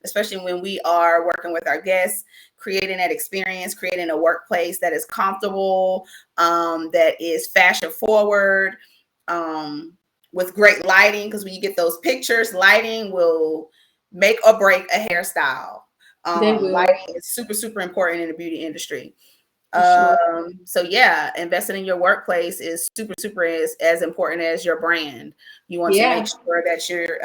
especially when we are working with our guests, creating that experience, creating a workplace that is comfortable, that is fashion forward, um, with great lighting. Because when you get those pictures, lighting will make or break a hairstyle. They will, Lighting is super, super important in the beauty industry. for sure. So yeah, investing in your workplace is super, super as important as your brand. You want to make Yeah. sure that you're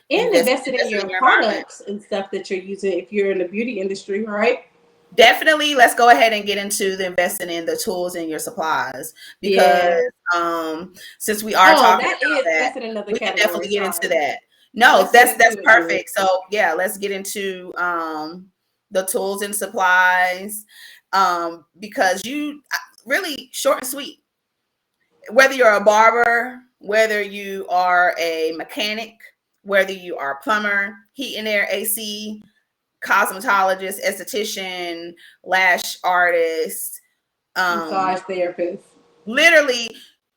And invested in Invest your in your environment. products and stuff that you're using if you're in the beauty industry, right? Definitely, let's go ahead and get into the investing in the tools and your supplies, because Yeah. since we are Oh, talking about that, that's in another we can category. definitely get into Sorry. that. No, Let's get that's into it, Julie. perfect. So yeah, let's get into the tools and supplies, because you really short and sweet. Whether you're a barber, whether you are a mechanic, whether you are a plumber, heat and air, AC, cosmetologist, esthetician, lash artist, Massage therapist. literally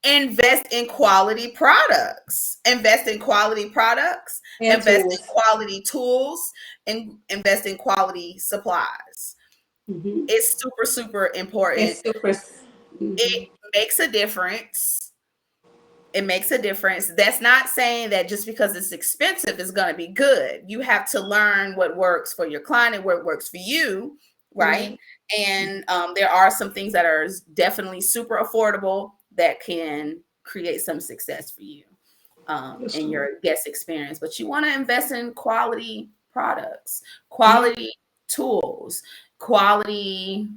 invest in quality products. Invest in quality products, And invest in tools. quality tools, and invest in quality supplies. Mm-hmm. It's super, super important. It's super. It Mm-hmm. makes a difference. It makes a difference. That's not saying that just because it's expensive is going to be good. You have to learn what works for your client and what works for you, right? Mm-hmm. And there are some things that are definitely super affordable that can create some success for you in Sure. your guest experience. But you want to invest in quality products, Yeah. quality tools, quality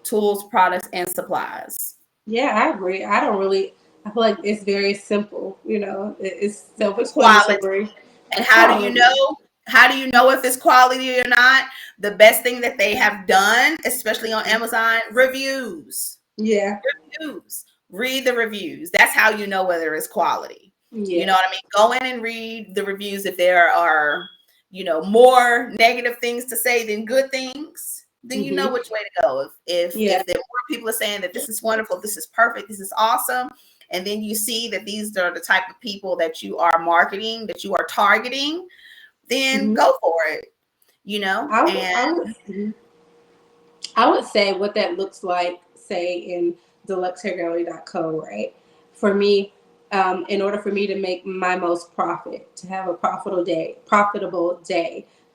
tools, products, and supplies. Yeah, I agree. I don't really. I feel like it's very simple. It's Quality. self-explanatory. And how do you Quality. know? How do you know if it's quality or not? The best thing that they have done, especially on Amazon, reviews. Yeah. Reviews. Read the reviews. That's how you know whether it's quality. You know Yeah. what I mean? Go in and read the reviews. If there are, more negative things to say than good things, then you know Mm-hmm. which way to go. Yeah. If there more people are saying that this is wonderful, this is perfect, this is awesome, and then you see that these are the type of people that you are marketing, that you are targeting, then Mm-hmm. go for it. You know, I would. and I would. Mhm. I would say what that looks like, say in deluxehairgallery.co, right? For me, in order for me to make my most profit, to have a profitable day,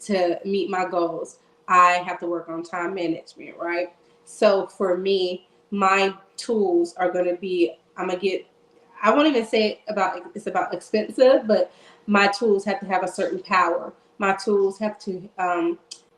to meet my goals, I have to work on time management, right? So for me, my tools are going to be, I'm going to get, I won't even say it's about expensive, but my tools have to have a certain power. My tools have to,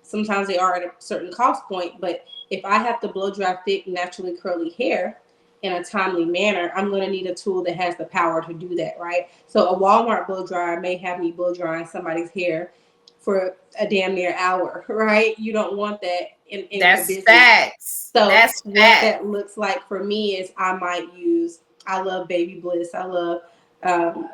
sometimes they are at a certain cost point, but if I have to blow dry thick, naturally curly hair in a timely manner, I'm going to need a tool that has the power to do that, right? So a Walmart blow dryer may have me blow drying somebody's hair for a damn near hour, right? You don't want that in your that's business. facts. So That's what facts. that looks like for me is I love Baby Bliss. I love um,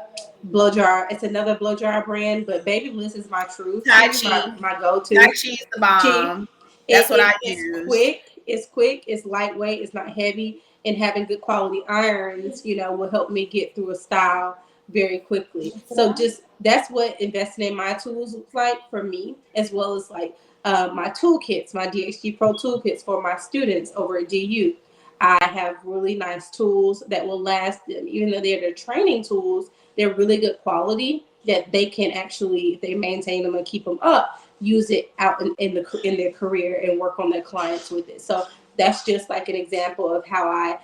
blow dryer. It's another blow dryer brand, but Baby Bliss is my truth, Tai truly Chi. my go-to. Tai Chi is the Chi. bomb. That's what I It's use. quick. It's quick. It's lightweight. It's not heavy. And having good quality irons, will help me get through a style very quickly. So just that's what investing in my tools looks like for me, as well as like my toolkits, my DHG Pro toolkits for my students over at DU. I have really nice tools that will last them, even though they're training tools. They're really good quality that they can actually, if they maintain them and keep them up, use it out in their career and work on their clients with it. So that's just like an example of how I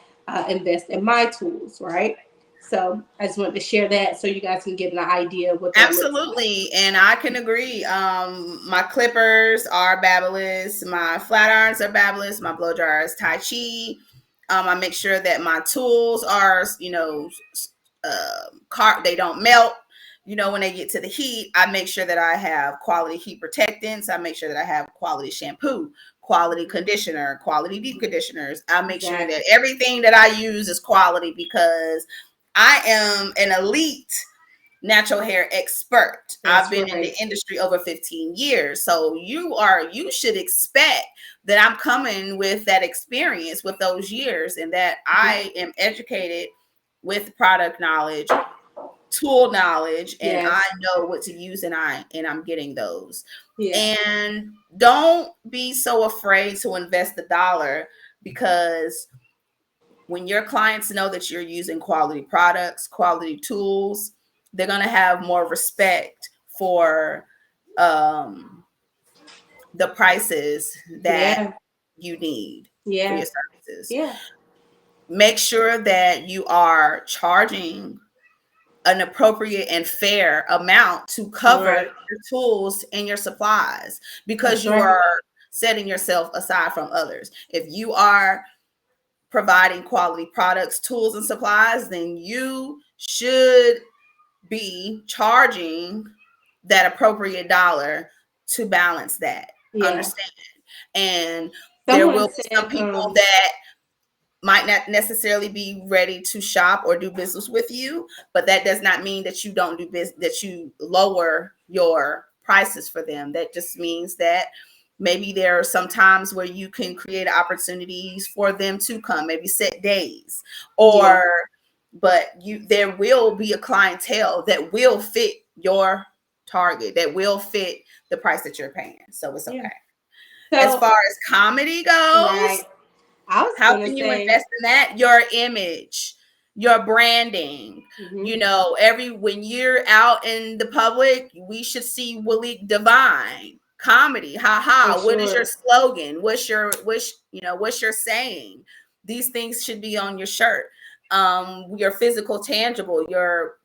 invest in my tools, right? So I just wanted to share that so you guys can get an idea of what that looks like. Absolutely. And I can agree. My clippers are Babyliss. My flat irons are Babyliss. My blow dryer is Tai Chi. I make sure that my tools are, they don't melt. When they get to the heat, I make sure that I have quality heat protectants. I make sure that I have quality shampoo, quality conditioner, quality deep conditioners. I make sure that Exactly. everything that I use is quality, because I am an elite natural hair expert. I've That's been in the right. industry over 15 years. So you should expect that I'm coming with that experience, with those years, and that I am educated with product knowledge, tool knowledge, and I Yes. know what to use, and I'm getting those. Yeah. And don't be so afraid to invest the dollar, because when your clients know that you're using quality products, quality tools, they're going to have more respect for um, the prices that Yeah. you need for Yeah. your services. Yeah. Make sure that you are charging an appropriate and fair amount to cover Right. your tools and your supplies, because That's you right. are setting yourself aside from others. If you are providing quality products, tools, and supplies, then you should be charging that appropriate dollar to balance that. Yeah. Understand? And there Someone will be some said, people that might not necessarily be ready to shop or do business with you, but that does not mean that you don't do business, that you lower your prices for them. That just means that maybe there are some times where you can create opportunities for them to come, maybe set days, yeah, or but there will be a clientele that will fit your target, that will fit the price that you're paying. So it's yeah. okay. As So, far as comedy goes, right. I was how gonna can you say, invest in that? Your image, your branding. mhm, When you're out in the public, we should see Waleek Divine comedy. Ha for ha. What is your sure. slogan? What's your saying? These things should be on your shirt. Your physical, tangible, your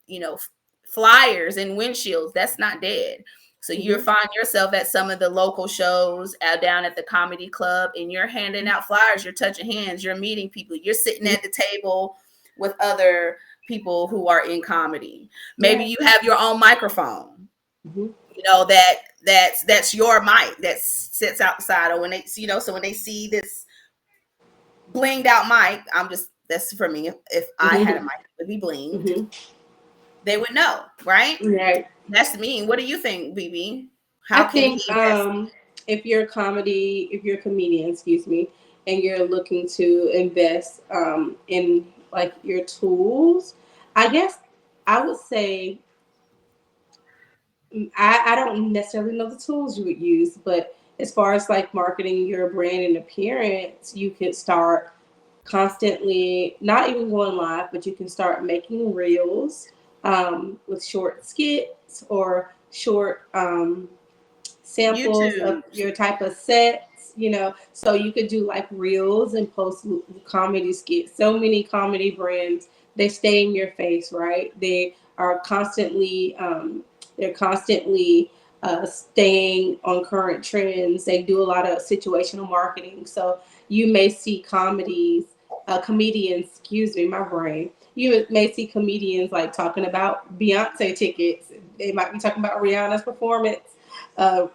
flyers and windshields. That's not dead. So you Mhm, find yourself at some of the local shows down at the comedy club, and you're handing out flyers, you're touching hands, you're meeting people, you're sitting mhm, at the table with other people who are in comedy. Maybe yeah. you have your own microphone. Mhm, That's your mic that sits outside, or when they so when they see this blinged out mic, that's for me. If I had a mhm, mic that would be blinged, mhm. they would know, right? Right. That's me. What do you think, BB? I How can he think invest? if you're a comedian, excuse me, and you're looking to invest in like your tools, I guess I would say I don't necessarily know the tools you would use, but as far as like marketing your brand and appearance, you could start constantly, not even going live, but you can start making reels with short skits or short samples of YouTube. your type of sets, so you could do like reels and post comedy skits. So many comedy brands, they stay in your face, right? Are constantly they're constantly staying on current trends. They do a lot of situational marketing, so you may see comedians, excuse me, my brain, you may see comedians like talking about Beyonce tickets. They might be talking about Rihanna's performance, uh,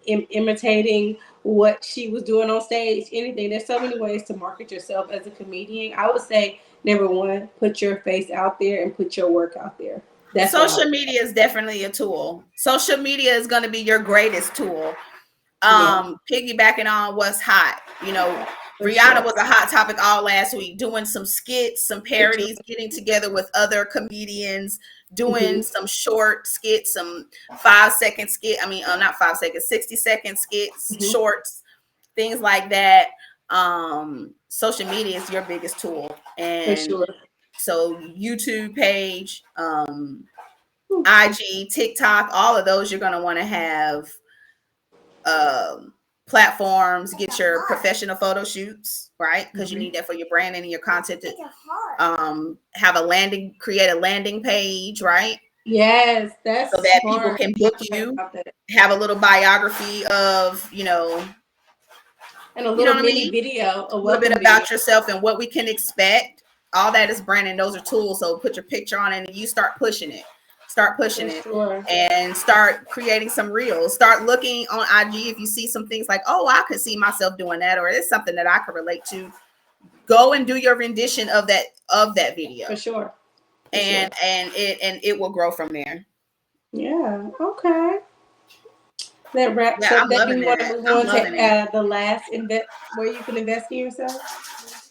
imitating what she was doing on stage, anything. There's so many ways to market yourself as a comedian. I would say, number one, put your face out there and put your work out there. That's what I Social would media is definitely a tool. Social media is going to be your greatest tool. say. Yeah, Piggybacking on what's hot, for Rihanna sure. was a hot topic all last week, doing some skits, some For sure. parodies, getting together with other comedians, doing Hmm. some short skits, some 5 second skit. I mean, not 5 seconds, 60-second skits, Hmm. shorts, things like that. Social media is your biggest tool. For And sure. so YouTube page, IG, TikTok, all of those, you're going to want to have um, platforms, get your professional photo shoots, right? Because you Hmm. need that for your branding and your content to create a landing page, right? Yes, So that's that people smart. can book I forgot you, about that. have a little biography of, And a you know little what I mini mean? video, a A little bit welcome video. about yourself and what we can expect. All that is branding. Those are tools. So put your picture on it and you start pushing it. Start pushing For it sure. and start creating some reels. Start looking on IG if you see some things like, oh, I could see myself doing that, or it's something that I could relate to. Go and do your rendition of that For video, sure. For sure. and it will grow from there. Yeah. Okay. That wraps Yeah, up I'm that. Do loving we want that. to move I'm on loving to it. the last invest where you can invest in yourself?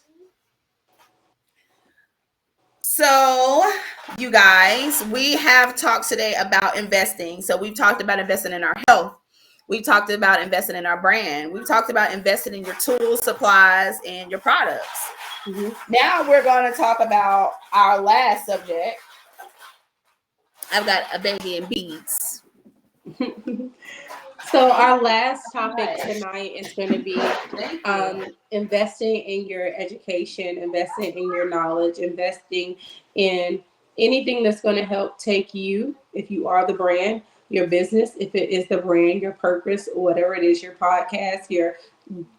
So, you guys, we have talked today about investing. So, we've talked about investing in our health. We've talked about investing in our brand. We've talked about investing in your tools, supplies, and your products. Hmm. Now, we're going to talk about our last subject. I've got a baby in beads. So our last So topic much. tonight is going to be Thank you. investing in your education, investing in your knowledge, investing in anything that's going to help take you, if you are the brand, your business, if it is the brand, your purpose, whatever it is, your podcast, your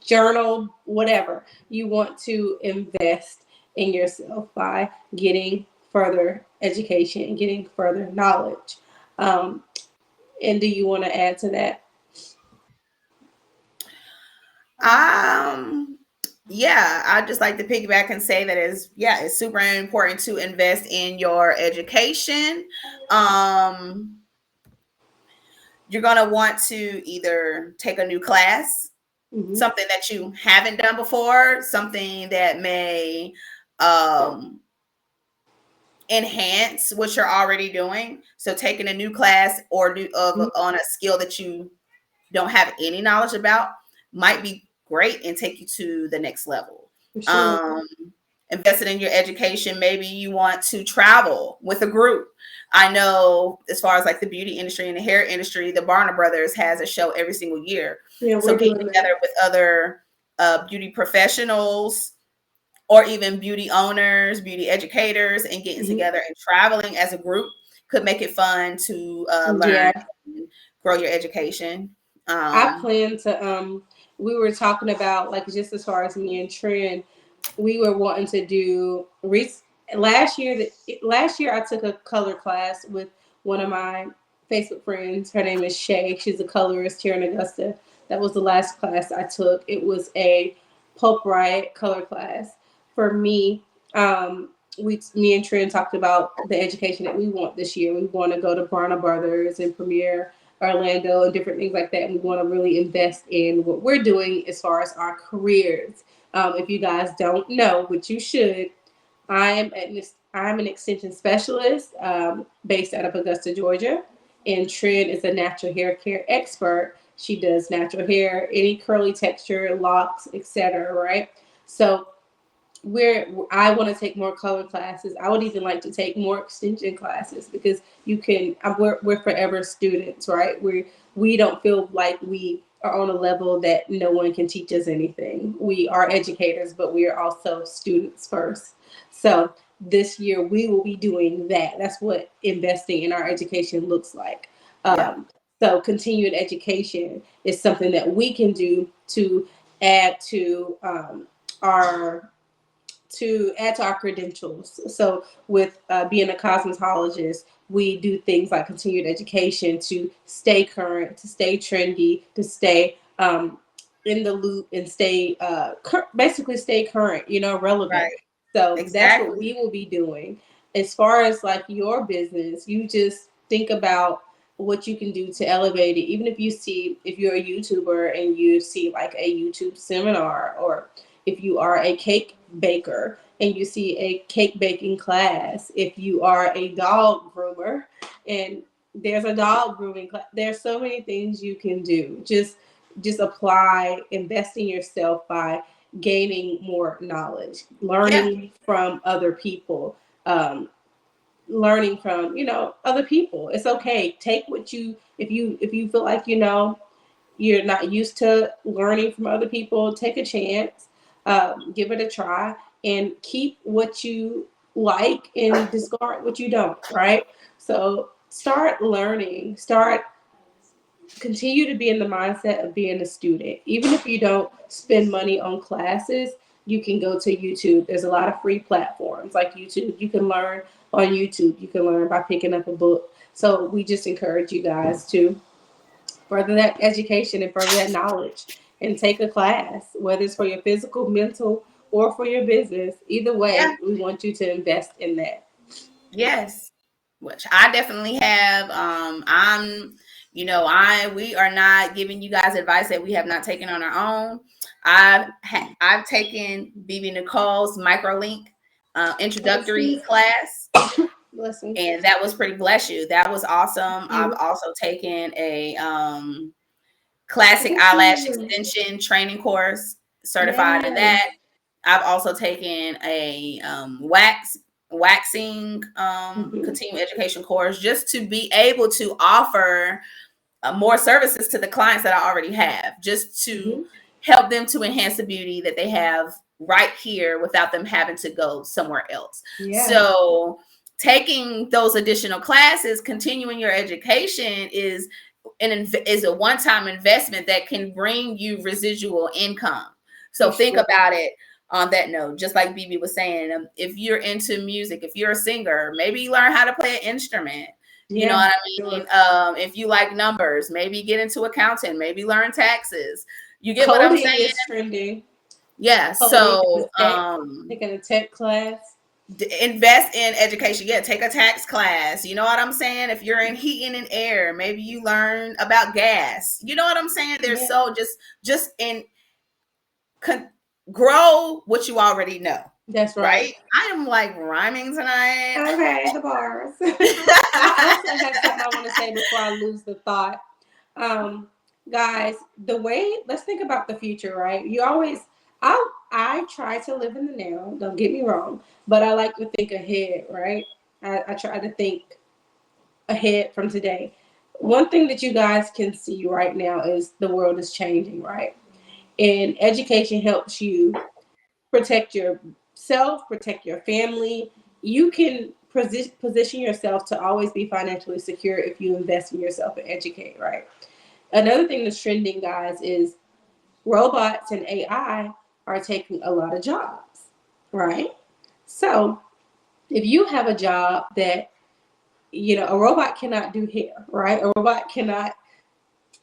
journal, whatever, you want to invest in yourself by getting further education and getting further knowledge. And do you want to add to that? Um, yeah, I'd just like to piggyback and say that it's super important to invest in your education. Um, you're gonna want to either take a new class, Mm-hmm. something that you haven't done before, something that may um enhance what you're already doing. So taking a new class or on a skill that you don't have any knowledge about might be great and take you to the next level. For sure. Invested in your education, maybe you want to travel with a group. I know as far as like the beauty industry and the hair industry, the Barner Brothers has a show every single year. Yeah, So we're getting doing together that. with other beauty professionals or even beauty owners, beauty educators, and getting Mm-hmm. together and traveling as a group could make it fun to learn Yeah, and grow your education. I Um, plan to. We were talking about, like, just as far as me and Trend, we were wanting to do last year. Last year I took a color class with one of my Facebook friends. Her name is Shay. She's a colorist here in Augusta. That was the last class I took. It was a Pulp Riot color class. For me, me and Trent talked about the education that we want this year. We want to go to Barna Brothers and Premiere Orlando and different things like that. And we want to really invest in what we're doing as far as our careers. If you guys don't know, which you should, I'm an extension specialist based out of Augusta, Georgia, and Trinh is a natural hair care expert. She does natural hair, any curly texture, locks, etc. Right? So where I want to take more color classes. I would even like to take more extension classes because you can. We're forever students, right? We don't feel like we are on a level that no one can teach us anything. We are educators, but we are also students first. So this year we will be doing that. That's what investing in our education looks like. yeah, So continued education is something that we can do to add our add to our credentials. So with being a cosmetologist, we do things like continued education to stay current, to stay trendy, to stay in the loop and stay basically stay current, relevant. right, So that's what exactly. we will be doing. As far as like your business, you just think about what you can do to elevate it. Even if you're a YouTuber and you see like a YouTube seminar, or if you are a cake baker and you see a cake baking class, if you are a dog groomer and there's a dog grooming class, there's so many things you can do. Just apply, invest in yourself by gaining more knowledge, Yeah, learning from other people, learning from other people. It's okay. Take what you if you feel like you're not used to learning from other people, take a chance, give it a try, and keep what you like and discard what you don't, right? So start learning, continue to be in the mindset of being a student. Even if you don't spend money on classes, you can go to YouTube. There's a lot of free platforms like YouTube. You can learn on YouTube. You can learn by picking up a book. So we just encourage you guys to further that education and further that knowledge and take a class, whether it's for your physical, mental, or for your business. Either yeah, way, we want you to invest in that. yes. Which I definitely have. I we are not giving you guys advice that we have not taken on our own. I've taken BB Nicole's microlink introductory Blessings. class, Blessings. and that was pretty, bless you. That was awesome. I've You. also taken a classic Thank eyelash you. extension training course, certified in Yes. that. I've also taken a waxing Mm-hmm. continuing education course just to be able to offer more services to the clients that I already have, just to Mm-hmm. help them to enhance the beauty that they have right here without them having to go somewhere else. Yeah. So taking those additional classes, continuing your education is a one-time investment that can bring you residual income. So think about it on that note. Just like Bebe was saying, if you're into music, if you're a singer, maybe you learn how to play an instrument. You know what I mean? If you like numbers, maybe get into accounting, maybe learn taxes. You get Coding what I'm saying? is trending. Yeah. So taking a tech class. Invest in education. Yeah, take a tax class. You know what I'm saying? If you're in heating and air, maybe you learn about gas. You know what I'm saying? There's so just in grow what you already know. That's right. I am like rhyming tonight. Okay, the bars. I also have something I want to say before I lose the thought. Guys, let's think about the future, right? I try to live in the now, don't get me wrong, but I like to think ahead, right? I try to think ahead from today. One thing that you guys can see right now is the world is changing, right? And education helps you protect yourself, protect your family. You can position yourself to always be financially secure if you invest in yourself and educate, right? Another thing that's trending, guys, is robots and AI are taking a lot of jobs, right? So if you have a job that, a robot cannot do hair, right? A robot cannot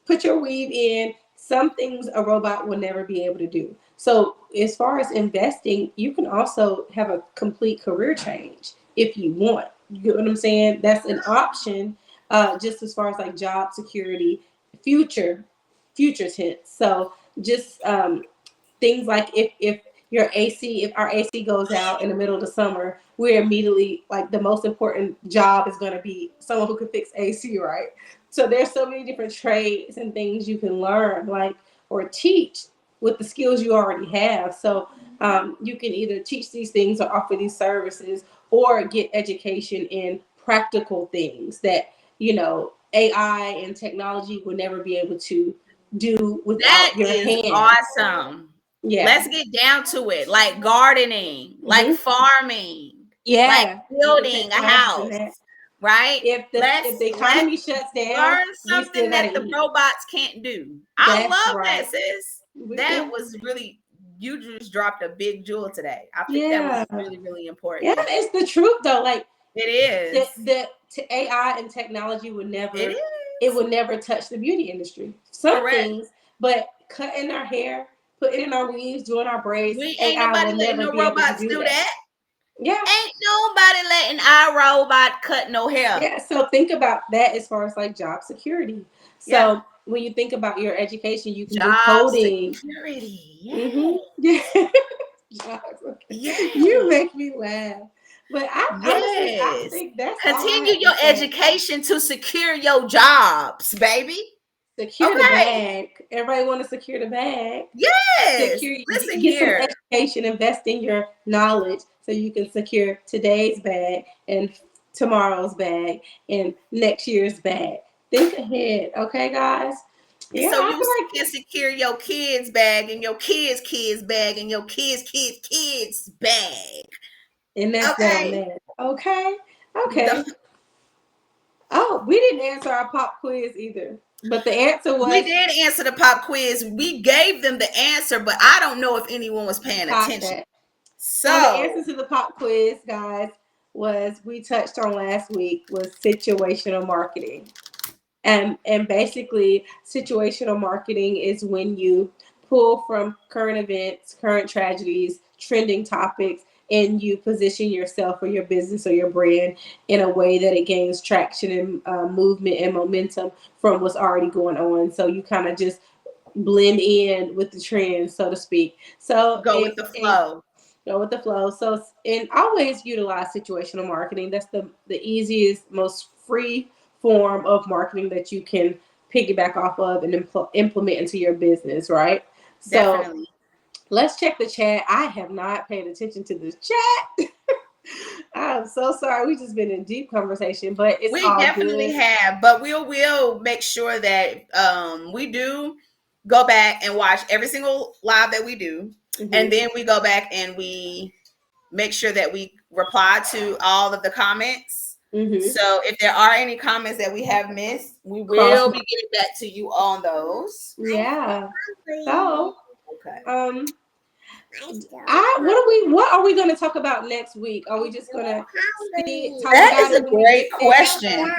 put your weave in. Some things a robot will never be able to do. So as far as investing, you can also have a complete career change if you want. You get what I'm saying? That's an option, just as far as like job security, future tense. So just things like if our AC goes out in the middle of the summer, we're immediately like the most important job is going to be someone who can fix AC, right? So there's so many different trades and things you can learn, like, or teach with the skills you already have. So you can either teach these things or offer these services or get education in practical things that, AI and technology will never be able to do without your hands. Awesome. Yeah. Let's get down to it. Like gardening, like farming, like building a house. Right? If the economy shuts down, learn something that the robots can't do. I love that, sis. That was really, you just dropped a big jewel today. I think that was really, really important. Yeah, it's the truth though. Like it is. The AI and technology would never. It would never touch the beauty industry. Some things, but cutting our hair, putting in our weaves, doing our braids, ain't nobody letting no robots do that. Yeah. Ain't nobody letting our robot cut no hair. Yeah. So think about that as far as like job security. So when you think about your education, you can do coding. Security. Yeah. You make me laugh. But I think that's continue your education to secure your jobs, baby. Secure the bag. Everybody want to secure the bag. Yes. Get some education, invest in your knowledge so you can secure today's bag and tomorrow's bag and next year's bag. Think ahead, okay, guys? Yeah, so you can secure your kids' bag and your kids' bag and your kids' bag. And that's that on that. Okay. Oh, we didn't answer our pop quiz either. But the answer was... We did answer the pop quiz. We gave them the answer, but I don't know if anyone was paying attention. So the answer to the pop quiz, guys, we touched on last week, was situational marketing. And basically, situational marketing is when you pull from current events, current tragedies, trending topics, and you position yourself or your business or your brand in a way that it gains traction and movement and momentum from what's already going on. So you kind of just blend in with the trend, so to speak. So go with the flow. So, and always utilize situational marketing. That's the easiest, most free form of marketing that you can piggyback off of and implement into your business, right? Definitely. So let's check the chat. I have not paid attention to the chat. I'm so sorry. We've just been in deep conversation, but we definitely have. But we'll make sure that we do go back and watch every single live that we do, and then we go back and we make sure that we reply to all of the comments. So if there are any comments that we have missed, we will be getting back to you on those. Yeah. So, Okay. what are we going to talk about next week? Are we just going to talk That about is a it when we great get there? question.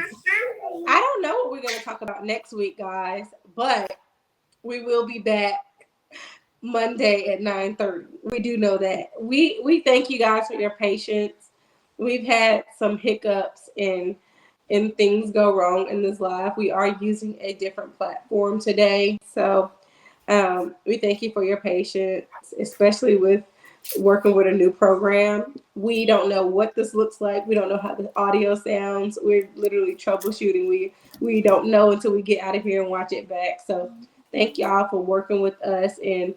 I don't know what we're going to talk about next week, guys, but we will be back Monday at 9:30. We do know that. We thank you guys for your patience. We've had some hiccups and things go wrong in this live. We are using a different platform today, so we thank you for your patience, especially with working with a new program. We don't know what this looks like. We don't know how the audio sounds. We're literally troubleshooting. We don't know until we get out of here and watch it back. So thank y'all for working with us and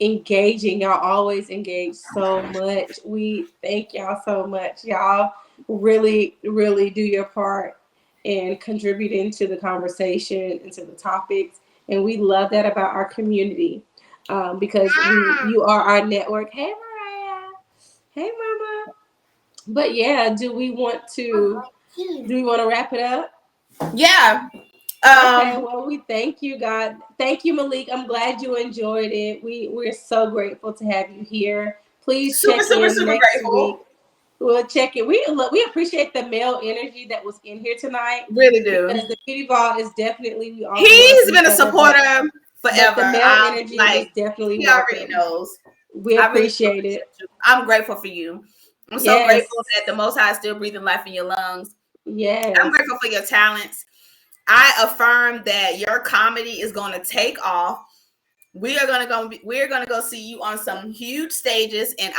engaging. Y'all always engage so much. We thank y'all so much. Y'all really, really do your part and contributing to the conversation and to the topics. And we love that about our community because you are our network. Hey, Mariah. Hey, Mama. But yeah, do we want to wrap it up? Yeah. Okay, well, we thank you, God. Thank you, Malik. I'm glad you enjoyed it. We're so grateful to have you here. Please super, check super, in super next grateful. week. We'll check it. We appreciate the male energy that was in here tonight. Really do. Because the beauty ball is definitely we also He's been a supporter forever. But the male energy was definitely he welcome. already knows. We appreciate it. I'm grateful for you. I'm so grateful that the Most High is still breathing life in your lungs. Yes. I'm grateful for your talents. I affirm that your comedy is going to take off. We're gonna go see you on some huge stages, and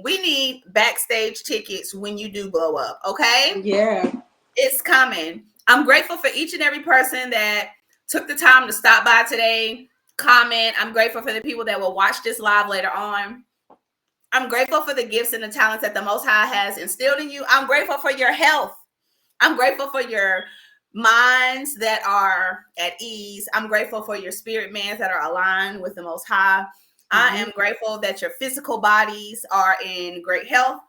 we need backstage tickets when you do blow up. Okay? Yeah. It's coming. I'm grateful for each and every person that took the time to stop by today, comment. I'm grateful for the people that will watch this live later on. I'm grateful for the gifts and the talents that the Most High has instilled in you. I'm grateful for your health. I'm grateful for your minds that are at ease. I'm grateful for your spirit mans that are aligned with the Most High. I am grateful that your physical bodies are in great health.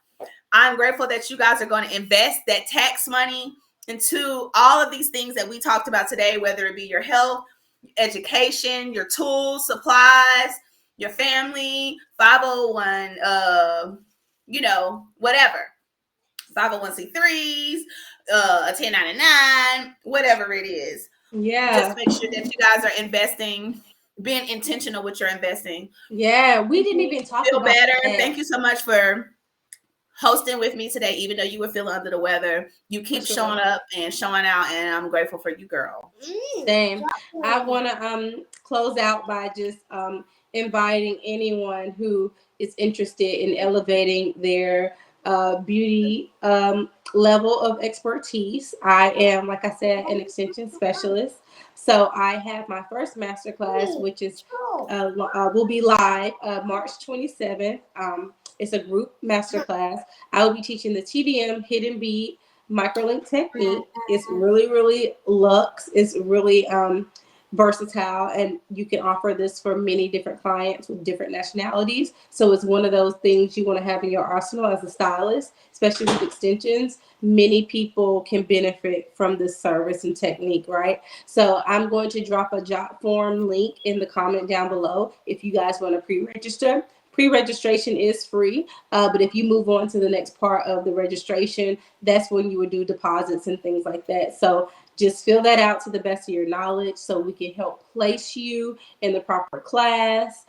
I'm grateful that you guys are going to invest that tax money into all of these things that we talked about today, whether it be your health, education, your tools, supplies, your family, 501, whatever. 501c3s, a 1099, whatever it is. Yeah. Just make sure that you guys are investing, being intentional with your investing. Yeah, we didn't even talk about better. That. Thank you so much for hosting with me today, even though you were feeling under the weather. You keep showing up and showing out, and I'm grateful for you, girl. Same. I want to close out by just inviting anyone who is interested in elevating their beauty level of expertise. I am, like I said, an extension specialist. So I have my first masterclass, which is will be live March 27th. It's a group masterclass. I will be teaching the TDM hidden bead microlink technique. It's really luxe. It's really versatile, and you can offer this for many different clients with different nationalities. So it's one of those things you want to have in your arsenal as a stylist, especially with extensions. Many people can benefit from this service and technique, right? So I'm going to drop a job form link in the comment down below if you guys want to pre-register. Pre-registration is free, but if you move on to the next part of the registration, that's when you would do deposits and things like that. So just fill that out to the best of your knowledge so we can help place you in the proper class.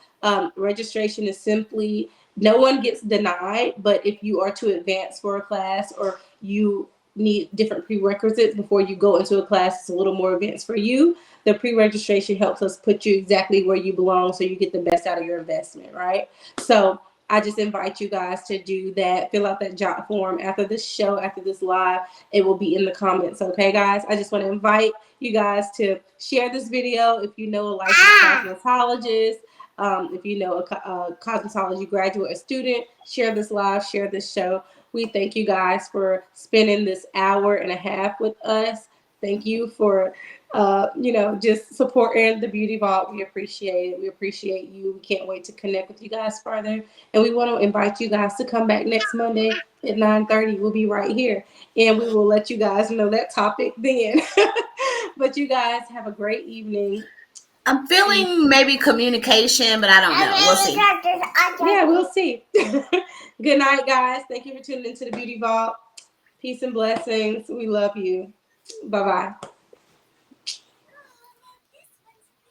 Registration is simply, no one gets denied, but if you are to advance for a class or you need different prerequisites before you go into a class, it's a little more advanced for you. The pre-registration helps us put you exactly where you belong so you get the best out of your investment, right? So I just invite you guys to do that. Fill out that job form after this show, after this live. It will be in the comments, okay, guys? I just want to invite you guys to share this video if you know a licensed cosmetologist, if you know a cosmetology graduate or student. Share this live, share this show. We thank you guys for spending this hour and a half with us. Thank you for just supporting the Beauty Vault. We appreciate it. We appreciate you. We can't wait to connect with you guys further. And we want to invite you guys to come back next Monday at 9:30. We'll be right here. And we will let you guys know that topic then. But you guys have a great evening. I'm feeling maybe communication, but I don't know. We'll see. Yeah, we'll see. Good night, guys. Thank you for tuning into the Beauty Vault. Peace and blessings. We love you. Bye-bye.